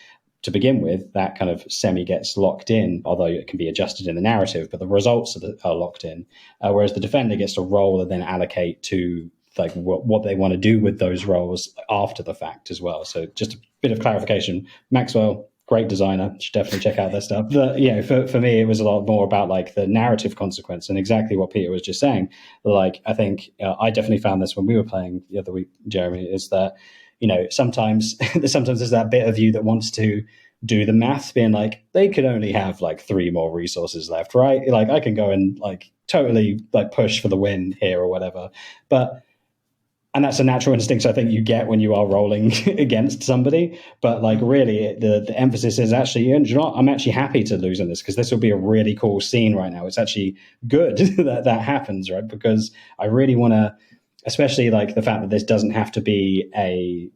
to begin with. That kind of semi gets locked in, although it can be adjusted in the narrative, but the results are locked in. Whereas the defender gets to roll and then allocate to like what they want to do with those rolls after the fact as well. So just a bit of clarification. Maxwell, great designer, should definitely check out their stuff. But for me, it was a lot more about like the narrative consequence and exactly what Peter was just saying. Like, I think I definitely found this when we were playing the other week, Jeremy, is that sometimes there's that bit of you that wants to do the math, being like, they could only have like 3 more resources left, right? Like, I can go and like totally like push for the win here or whatever. And that's a natural instinct I think you get when you are rolling against somebody. But like, really, the emphasis is actually, I'm actually happy to lose in this, because this will be a really cool scene right now. It's actually good that happens, right? Because I really want to, especially like the fact that this doesn't have to be a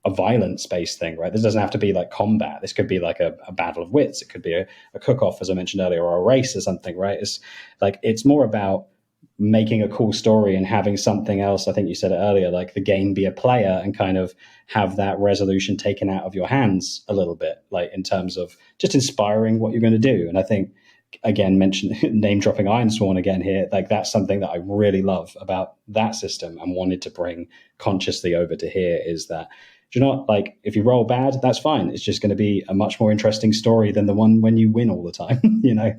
violence-based thing, right? This doesn't have to be like combat. This could be like a battle of wits. It could be a cook-off, as I mentioned earlier, or a race or something, right? It's more about making a cool story and having something else. I think you said it earlier, like the game be a player and kind of have that resolution taken out of your hands a little bit, like in terms of just inspiring what you're going to do. And I think, again, name dropping Ironsworn again here, like that's something that I really love about that system and wanted to bring consciously over to here, is that, like, if you roll bad, that's fine. It's just going to be a much more interesting story than the one when you win all the time.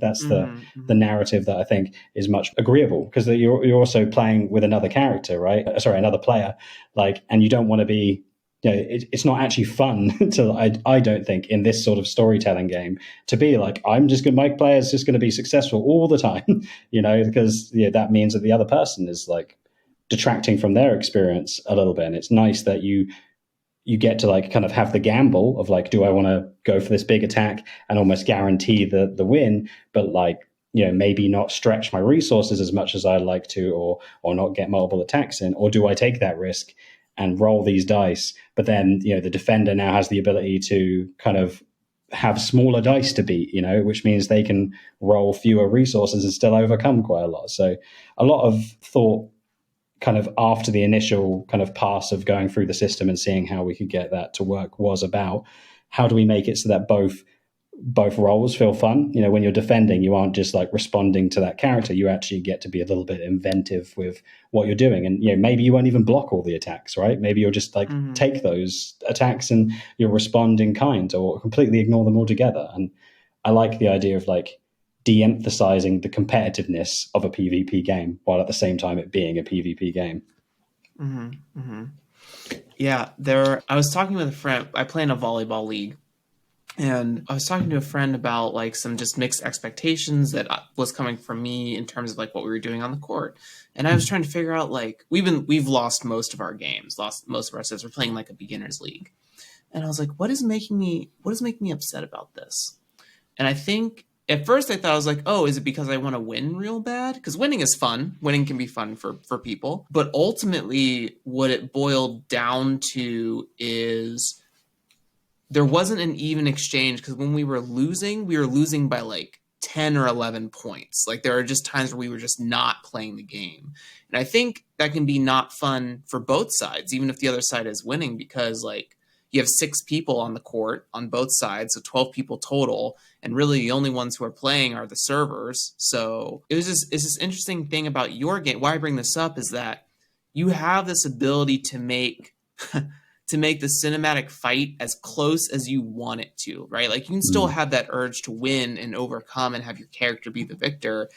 That's the narrative that I think is much agreeable, because you're also playing with another character, right? Sorry, another player, like, and you don't want to be, it's not actually fun to, I don't think, in this sort of storytelling game, to be like, my player's just going to be successful all the time, because that means that the other person is like detracting from their experience a little bit. And it's nice that you get to like kind of have the gamble of like, do I want to go for this big attack and almost guarantee the win, but like, maybe not stretch my resources as much as I'd like to, or not get multiple attacks in, or do I take that risk and roll these dice? But then, the defender now has the ability to kind of have smaller dice to beat, which means they can roll fewer resources and still overcome quite a lot. So a lot of thought kind of after the initial kind of pass of going through the system and seeing how we could get that to work was about, how do we make it so that both roles feel fun? When you're defending, you aren't just like responding to that character. You actually get to be a little bit inventive with what you're doing. And, maybe you won't even block all the attacks, right? Maybe you'll just like take those attacks and you'll respond in kind, or completely ignore them altogether. And I like the idea of like de-emphasizing the competitiveness of a PvP game while at the same time it being a PvP game. Yeah, I was talking with a friend. I play in a volleyball league, and I was talking to a friend about like some just mixed expectations that was coming from me in terms of like what we were doing on the court. And I was trying to figure out, like, we've lost most of our games, lost most of our sets. We're playing like a beginner's league. And I was like, what is making me upset about this? And I think at first I thought, I was like, oh, is it because I want to win real bad? Because winning is fun. Winning can be fun for people. But ultimately, what it boiled down to is there wasn't an even exchange, because when we were losing by like 10 or 11 points. Like, there are just times where we were just not playing the game. And I think that can be not fun for both sides, even if the other side is winning, because like, you have 6 people on the court on both sides, so 12 people total, and really the only ones who are playing are the servers. So it's this interesting thing about your game. Why I bring this up is that you have this ability to make the cinematic fight as close as you want it to, right? Like, you can still have that urge to win and overcome and have your character be the victor,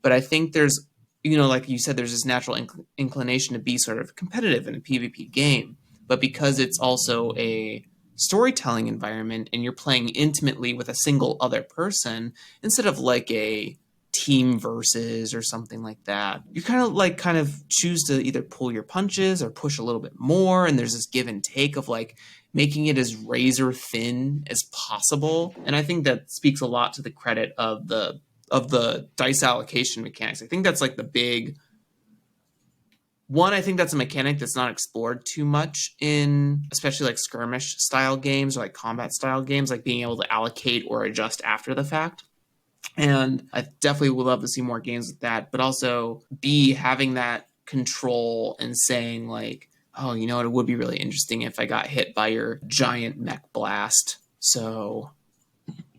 but I think there's, like you said, there's this natural inclination to be sort of competitive in a PvP game. But because it's also a storytelling environment and you're playing intimately with a single other person instead of like a team versus or something like that, you kind of choose to either pull your punches or push a little bit more. And there's this give and take of like making it as razor thin as possible. And I think that speaks a lot to the credit of the of the dice allocation mechanics. I think that's like the big one. I think that's a mechanic that's not explored too much in especially like skirmish style games or like combat style games, like being able to allocate or adjust after the fact. And I definitely would love to see more games with that, but also B, having that control and saying like, oh, you know what, it would be really interesting if I got hit by your giant mech blast. So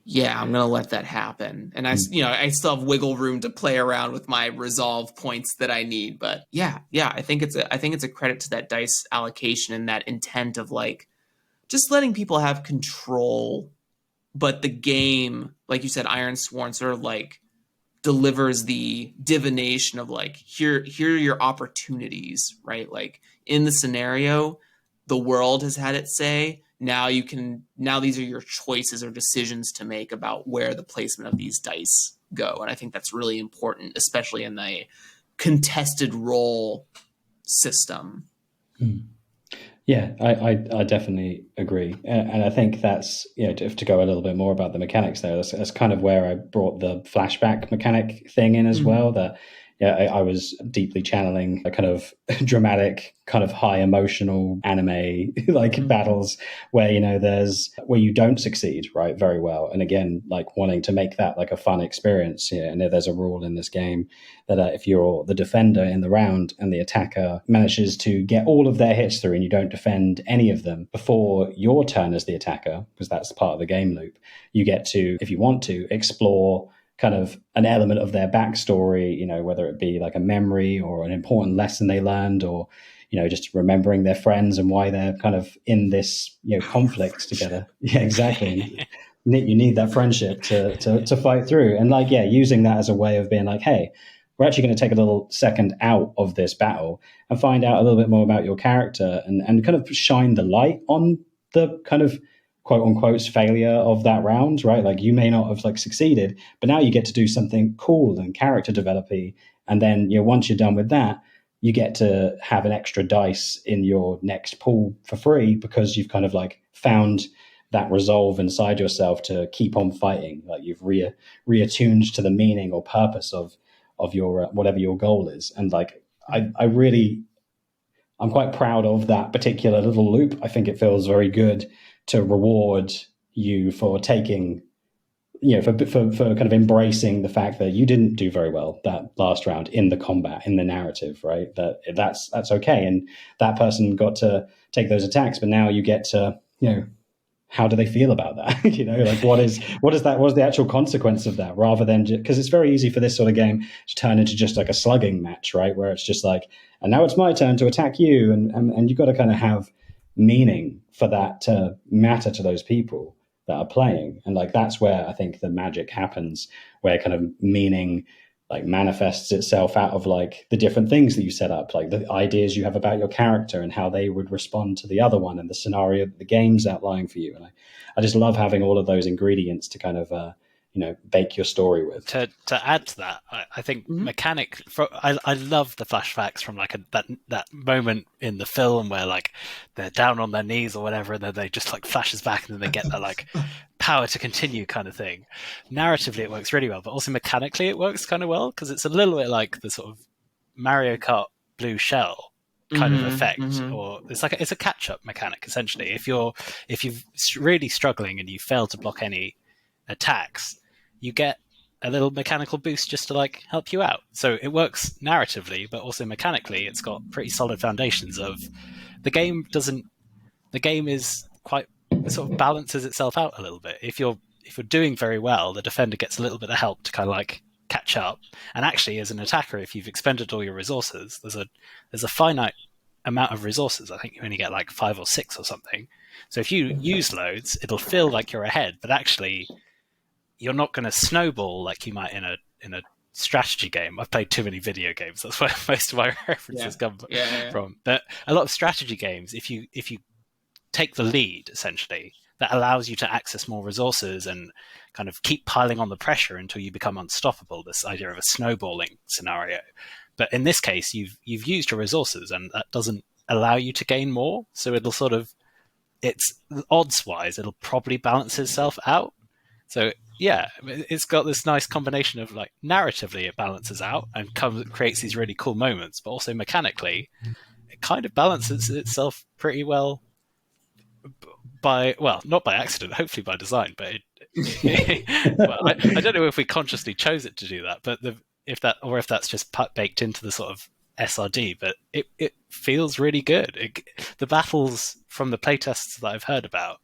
yeah, I'm gonna let that happen. And I still have wiggle room to play around with my resolve points that I need. But yeah, I think it's a credit to that dice allocation and that intent of like just letting people have control. But the game, like you said, Iron Sworn sort of like delivers the divination of like, here are your opportunities, right? Like in the scenario, the world has had its say. Now these are your choices or decisions to make about where the placement of these dice go. And I think that's really important, especially in the contested role system. Yeah, I definitely agree, and I think that's to go a little bit more about the mechanics there. That's kind of where I brought the flashback mechanic thing in as well. That I was deeply channeling a kind of dramatic, kind of high emotional anime like battles where there's where you don't succeed right very well, and again like wanting to make that like a fun experience. And there's a rule in this game that if you're the defender in the round and the attacker manages to get all of their hits through and you don't defend any of them before your turn as the attacker, because that's part of the game loop, you get to, if you want to, explore kind of an element of their backstory, whether it be like a memory or an important lesson they learned, or just remembering their friends and why they're kind of in this conflict together. Yeah, exactly. You need that friendship to fight through, and using that as a way of being like, hey, we're actually going to take a little second out of this battle and find out a little bit more about your character and kind of shine the light on the kind of quote unquote failure of that round, right? Like you may not have like succeeded, but now you get to do something cool and character developy. And then, once you're done with that, you get to have an extra dice in your next pool for free because you've kind of like found that resolve inside yourself to keep on fighting. Like you've reattuned to the meaning or purpose of your whatever your goal is. And like I'm quite proud of that particular little loop. I think it feels very good to reward you for taking, for kind of embracing the fact that you didn't do very well that last round in the combat, in the narrative, right? That's okay. And that person got to take those attacks, but now you get to, how do they feel about that? Like what is the actual consequence of that, rather than because it's very easy for this sort of game to turn into just like a slugging match, right? Where it's just like, and now it's my turn to attack you. And you've got to kind of have meaning for that to matter to those people that are playing. And like, that's where I think the magic happens, where kind of meaning like manifests itself out of like the different things that you set up, like the ideas you have about your character and how they would respond to the other one and the scenario that the game's outlining for you. And I just love having all of those ingredients to kind of, bake your story with. To add to that, I think mechanic. I love the flashbacks from like that moment in the film where like they're down on their knees or whatever, and then they just like flashes back, and then they get that like power to continue kind of thing. Narratively, it works really well, but also mechanically, it works kind of well because it's a little bit like the sort of Mario Kart Blue Shell kind of effect, or it's a catch-up mechanic essentially. If you're really struggling and you fail to block any attacks, you get a little mechanical boost just to like help you out. So it works narratively, but also mechanically, it's got pretty solid foundations of the game. The game is quite, it sort of balances itself out a little bit. If you're doing very well, the defender gets a little bit of help to kind of like catch up. And actually, as an attacker, if you've expended all your resources, there's a finite amount of resources. I think you only get like 5 or 6 or something. So if you use loads, it'll feel like you're ahead, but actually you're not going to snowball like you might in a strategy game. I've played too many video games. That's where most of my references come from. But a lot of strategy games, if you take the lead, essentially, that allows you to access more resources and kind of keep piling on the pressure until you become unstoppable, this idea of a snowballing scenario. But in this case, you've used your resources, and that doesn't allow you to gain more. So it'll sort of, it's odds-wise, it'll probably balance itself out. So yeah, it's got this nice combination of like narratively it balances out and creates these really cool moments, but also mechanically it kind of balances itself pretty well by, well, not by accident, hopefully by design, but well, I don't know if we consciously chose it to do that, but if that's just baked into the sort of SRD, but it feels really good. The battles from the playtests that I've heard about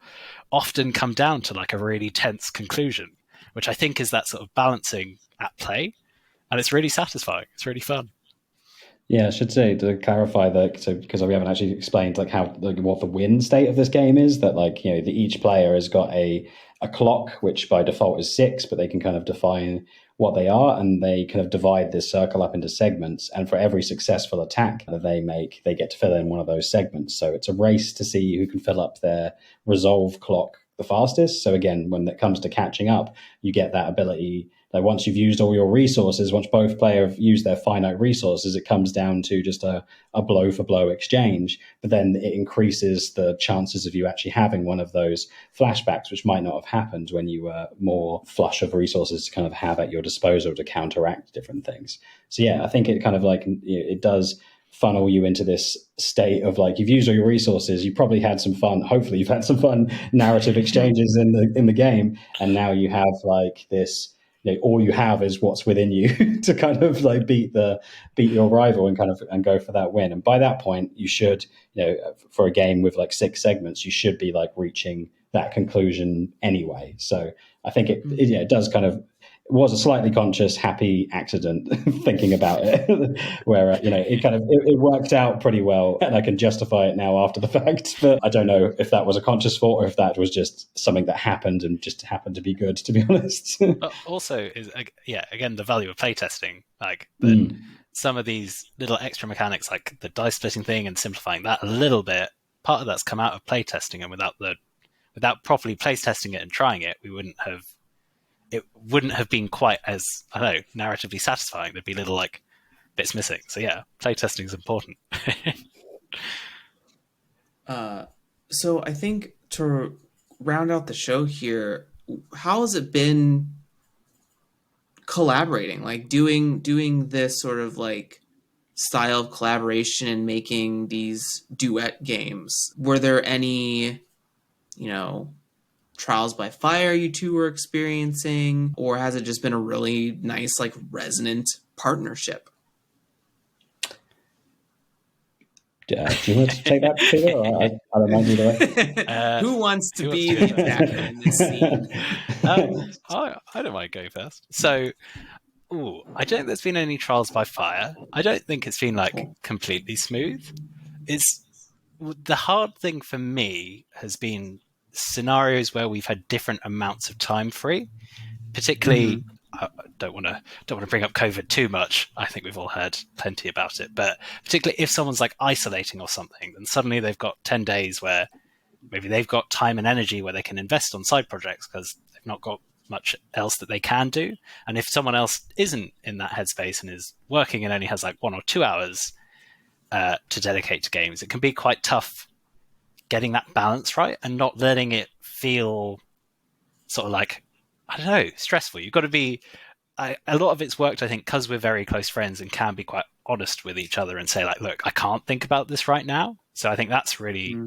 often come down to like a really tense conclusion, which I think is that sort of balancing at play, and it's really satisfying. It's really fun. Yeah, I should say to clarify that, so because we haven't actually explained like how what the win state of this game is. That like each player has got a clock, which by default is 6, but they can kind of define what they are, and they kind of divide this circle up into segments. And for every successful attack that they make, they get to fill in one of those segments. So it's a race to see who can fill up their resolve clock the fastest. So again, when it comes to catching up, you get that ability. Like once you've used all your resources, once both players have used their finite resources, it comes down to just a blow for blow exchange. But then it increases the chances of you actually having one of those flashbacks, which might not have happened when you were more flush of resources to kind of have at your disposal to counteract different things. So yeah, I think it kind of like it does funnel you into this state of like, you've used all your resources, you probably had some fun, hopefully you've had some fun narrative exchanges in the game, and now you have like this, all you have is what's within you to kind of like beat your rival and go for that win. And by that point, you should, for a game with like 6 segments, you should be like reaching that conclusion anyway. So I think it does kind of, it was a slightly conscious, happy accident thinking about it, where it worked out pretty well, and I can justify it now after the fact. But I don't know if that was a conscious thought or if that was just something that happened and just happened to be good, to be honest. But also, again, the value of playtesting, like some of these little extra mechanics, like the dice splitting thing and simplifying that a little bit. Part of that's come out of playtesting, and without properly playtesting it and trying it, it wouldn't have been quite as, I don't know, narratively satisfying. There'd be little like bits missing. So yeah, playtesting is important. So I think to round out the show here, how has it been collaborating, like doing this sort of like style of collaboration and making these duet games? Were there any, trials by fire you two were experiencing, or has it just been a really nice, like, resonant partnership? Do you want to take that, Peter? Or I don't mind either way. Who wants to be the attacker in this scene? I don't mind going first. So, I don't think there's been any trials by fire. I don't think it's been like completely smooth. The hard thing for me has been scenarios where we've had different amounts of time free, particularly. I don't want to bring up COVID too much. I think we've all heard plenty about it, but particularly if someone's like isolating or something, then suddenly they've got 10 days where maybe they've got time and energy where they can invest on side projects because they've not got much else that they can do. And if someone else isn't in that headspace and is working and only has like 1 or 2 hours to dedicate to games, it can be quite tough getting that balance right and not letting it feel sort of like, I don't know, stressful. You've got to be, a lot of it's worked, I think, because we're very close friends and can be quite honest with each other and say like, look, I can't think about this right now. So I think that's really,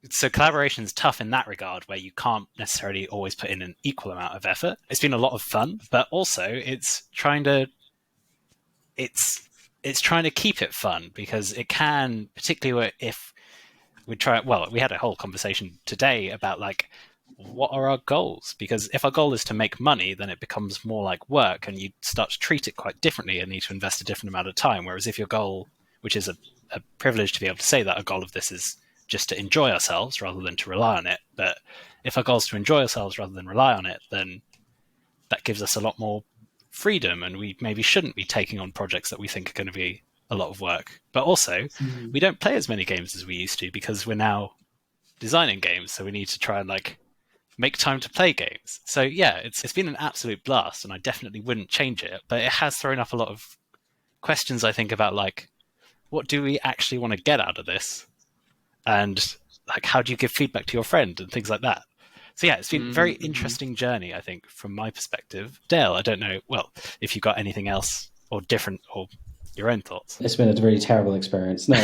so collaboration's tough in that regard where you can't necessarily always put in an equal amount of effort. It's been a lot of fun, but also it's trying to keep it fun, because it can, particularly if we had a whole conversation today about like, what are our goals? Because if our goal is to make money, then it becomes more like work and you start to treat it quite differently and need to invest a different amount of time. Whereas if your goal, which is a privilege to be able to say that a goal of this is just to enjoy ourselves rather than to rely on it. But if our goal is to enjoy ourselves rather than rely on it, then that gives us a lot more freedom, and we maybe shouldn't be taking on projects that we think are going to be a lot of work. But also, we don't play as many games as we used to because we're now designing games, so we need to try and like make time to play games. So yeah, it's been an absolute blast, and I definitely wouldn't change it. But it has thrown up a lot of questions, I think, about like, what do we actually want to get out of this, and like, how do you give feedback to your friend and things like that. So yeah, it's been a very interesting journey, I think, from my perspective. Dale, I don't know, well, if you got anything else or different or your own thoughts. It's been a very terrible experience. No,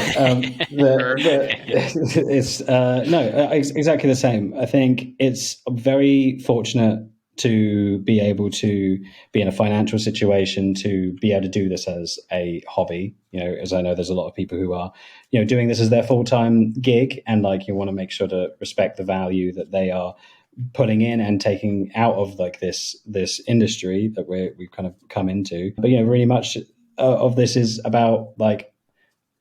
it's exactly the same. I think it's very fortunate to be able to be in a financial situation to be able to do this as a hobby. As I know there's a lot of people who are, doing this as their full-time gig, and like you want to make sure to respect the value that they are putting in and taking out of like this industry that we've kind of come into. But really much of this is about like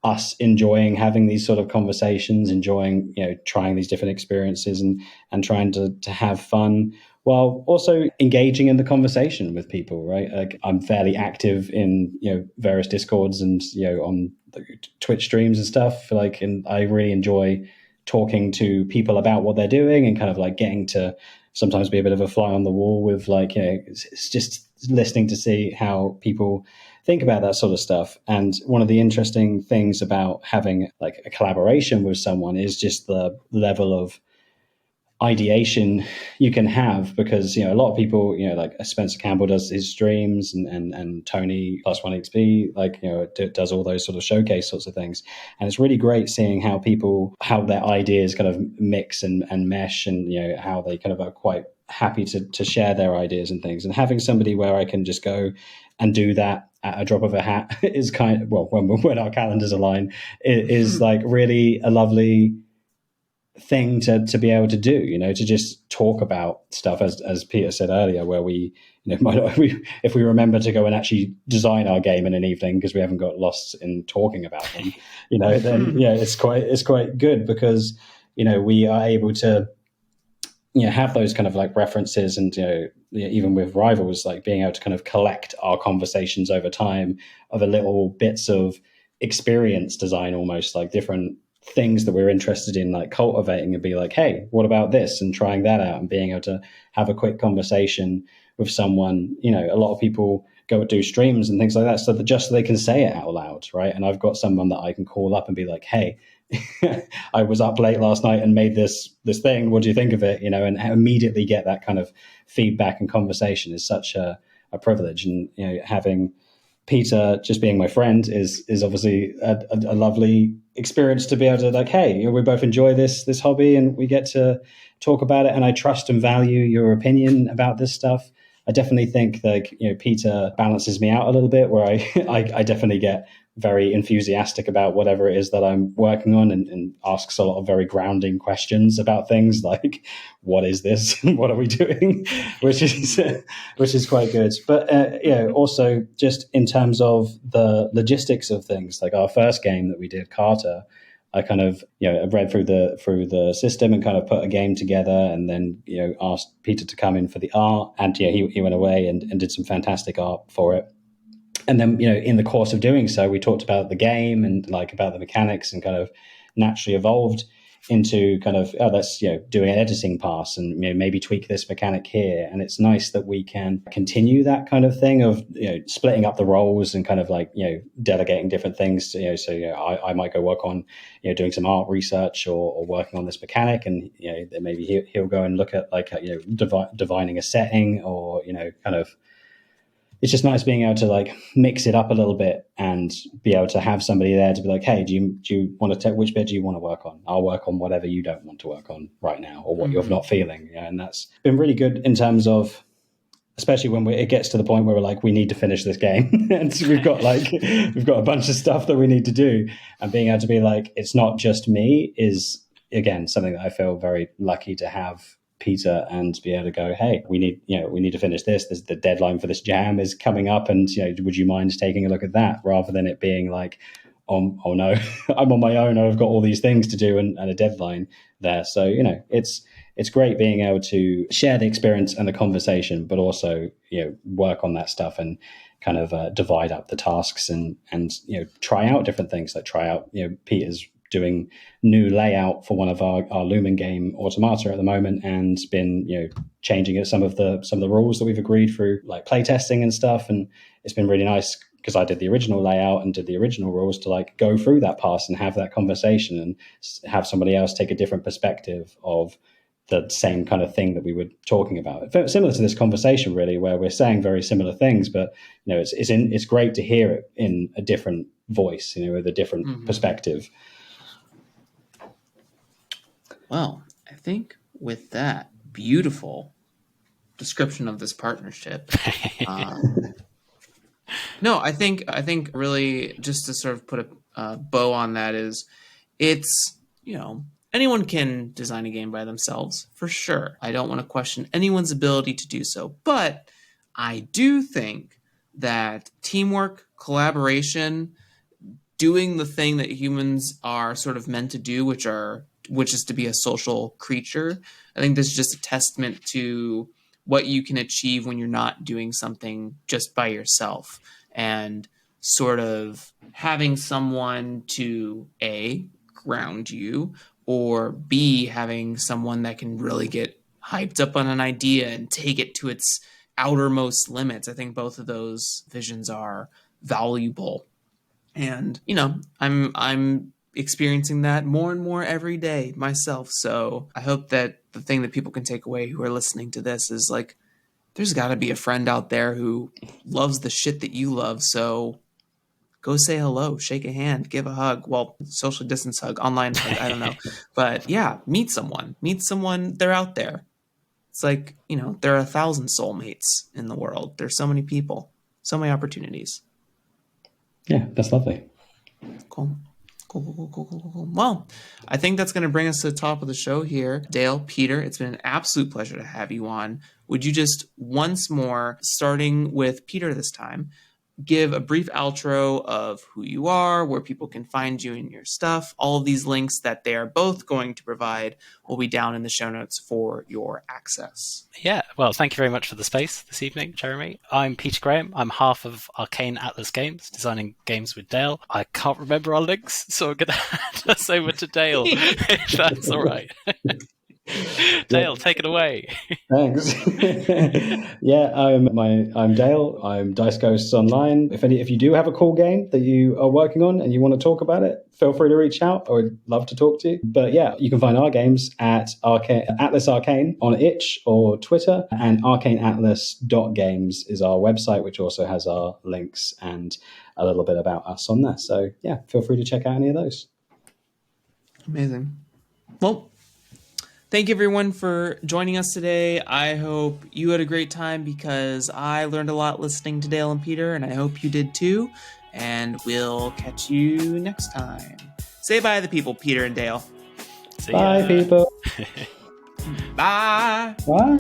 us enjoying having these sort of conversations, enjoying trying these different experiences and trying to have fun while also engaging in the conversation with people, right? Like I'm fairly active in various Discords and on the Twitch streams and stuff, and I really enjoy talking to people about what they're doing and kind of like getting to sometimes be a bit of a fly on the wall with it's just listening to see how people think about that sort of stuff. And one of the interesting things about having like a collaboration with someone is just the level of ideation you can have, because a lot of people, like Spencer Campbell does his streams and Tony +1XP does all those sort of showcase sorts of things, and it's really great seeing how their ideas kind of mix and mesh, and how they kind of are quite happy to share their ideas and things. And having somebody where I can just go and do that at a drop of a hat is kind of, well, when our calendars align, is like really a lovely thing to be able to do, to just talk about stuff, as Peter said earlier, where we might not, if we remember to go and actually design our game in an evening because we haven't got lost in talking about them, then it's quite good, because we are able to have those kind of like references, and even with Rivals, like being able to kind of collect our conversations over time of a little bits of experience design, almost like different things that we're interested in, like cultivating, and be like, hey, what about this, and trying that out, and being able to have a quick conversation with someone. A lot of people go and do streams and things like that so they can say it out loud, right? And I've got someone that I can call up and be like, hey, I was up late last night and made this thing, what do you think of it? And immediately get that kind of feedback and conversation is such a privilege. And having Peter just being my friend is obviously a lovely experience to be able to like, hey, we both enjoy this hobby and we get to talk about it, and I trust and value your opinion about this stuff. I definitely think like Peter balances me out a little bit, where I definitely get very enthusiastic about whatever it is that I'm working on, and asks a lot of very grounding questions about things like, what is this? What are we doing? which is quite good. But also just in terms of the logistics of things, like our first game that we did, Carter, I kind of read through the system and kind of put a game together, and then asked Peter to come in for the art, and he went away and did some fantastic art for it. And then, in the course of doing so, we talked about the game and like about the mechanics, and kind of naturally evolved into kind of, let's, do an editing pass and maybe tweak this mechanic here. And it's nice that we can continue that kind of thing of, splitting up the roles and kind of like, delegating different things. I might go work on, doing some art research or working on this mechanic, and, then maybe he'll go and look at like, divining a setting, or, kind of, it's just nice being able to like mix it up a little bit and be able to have somebody there to be like, hey, do you want to take, which bit do you want to work on? I'll work on whatever you don't want to work on right now, or what you're not feeling. And that's been really good in terms of, especially when it gets to the point where we're like, we need to finish this game. And so we've got a bunch of stuff that we need to do, and being able to be like, it's not just me, is again, something that I feel very lucky to have Peter, and be able to go, hey, we need to finish this. There's the deadline for this jam is coming up, and would you mind taking a look at that, rather than it being like, oh no, I'm on my own, I've got all these things to do and a deadline there. So it's great being able to share the experience and the conversation, but also work on that stuff and kind of divide up the tasks and try out different things, like try out Peter's doing new layout for one of our Lumen game Automata at the moment, and been changing some of the rules that we've agreed through like playtesting and stuff. And it's been really nice, because I did the original layout and did the original rules, to like go through that pass and have that conversation and have somebody else take a different perspective of the same kind of thing that we were talking about. Similar to this conversation, really, where we're saying very similar things, but it's great to hear it in a different voice, with a different perspective. Well, I think with that beautiful description of this partnership, no, I think really just to sort of put a bow on that is, it's, anyone can design a game by themselves, for sure. I don't want to question anyone's ability to do so, but I do think that teamwork, collaboration, doing the thing that humans are sort of meant to do, which is to be a social creature, I think this is just a testament to what you can achieve when you're not doing something just by yourself, and sort of having someone to A, ground you, or B, having someone that can really get hyped up on an idea and take it to its outermost limits. I think both of those visions are valuable. And, I'm experiencing that more and more every day myself. So I hope that the thing that people can take away who are listening to this is like, there's got to be a friend out there who loves the shit that you love. So go say hello, shake a hand, give a hug. Well, social distance hug, online hug, I don't know. But yeah, meet someone. They're out there. It's like, there are 1,000 soulmates in the world. There's so many people, so many opportunities. Yeah, that's lovely. Cool. Well, I think that's going to bring us to the top of the show here. Dale, Peter, it's been an absolute pleasure to have you on. Would you just once more, starting with Peter this time, give a brief outro of who you are, where people can find you and your stuff? All of these links that they are both going to provide will be down in the show notes for your access. Yeah, well, thank you very much for the space this evening, Jeremy. I'm Peter Graham. I'm half of Arcan Atlas Games, designing games with Dale. I can't remember our links, so I'm going to hand us over to Dale, if that's all right. Dale, take it away. Thanks. Yeah, I'm Dale. I'm Dice Ghosts Online. If you do have a cool game that you are working on and you want to talk about it, feel free to reach out. I would love to talk to you. But yeah, you can find our games at Atlas Arcane on itch or Twitter, and arcaneatlas.games is our website, which also has our links and a little bit about us on there. So yeah, feel free to check out any of those. Amazing. Well, thank you, everyone, for joining us today. I hope you had a great time, because I learned a lot listening to Dale and Peter, and I hope you did too. And we'll catch you next time. Say bye to the people, Peter and Dale. See Bye, ya. people. Bye. Bye.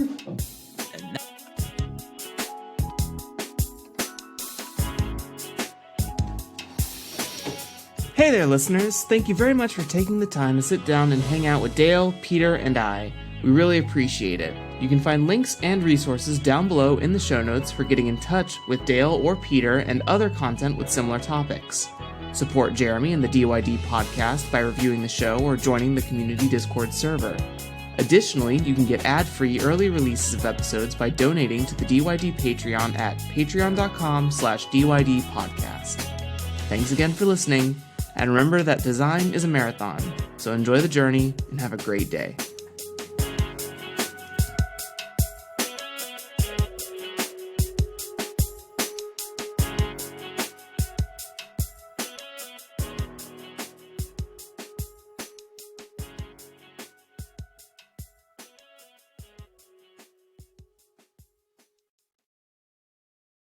Hey there, listeners. Thank you very much for taking the time to sit down and hang out with Dale, Peter, and I. We really appreciate it. You can find links and resources down below in the show notes for getting in touch with Dale or Peter and other content with similar topics. Support Jeremy and the DYD podcast by reviewing the show or joining the community Discord server. Additionally, you can get ad-free early releases of episodes by donating to the DYD Patreon at patreon.com/DYD podcast. Thanks again for listening. And remember that design is a marathon, so enjoy the journey and have a great day.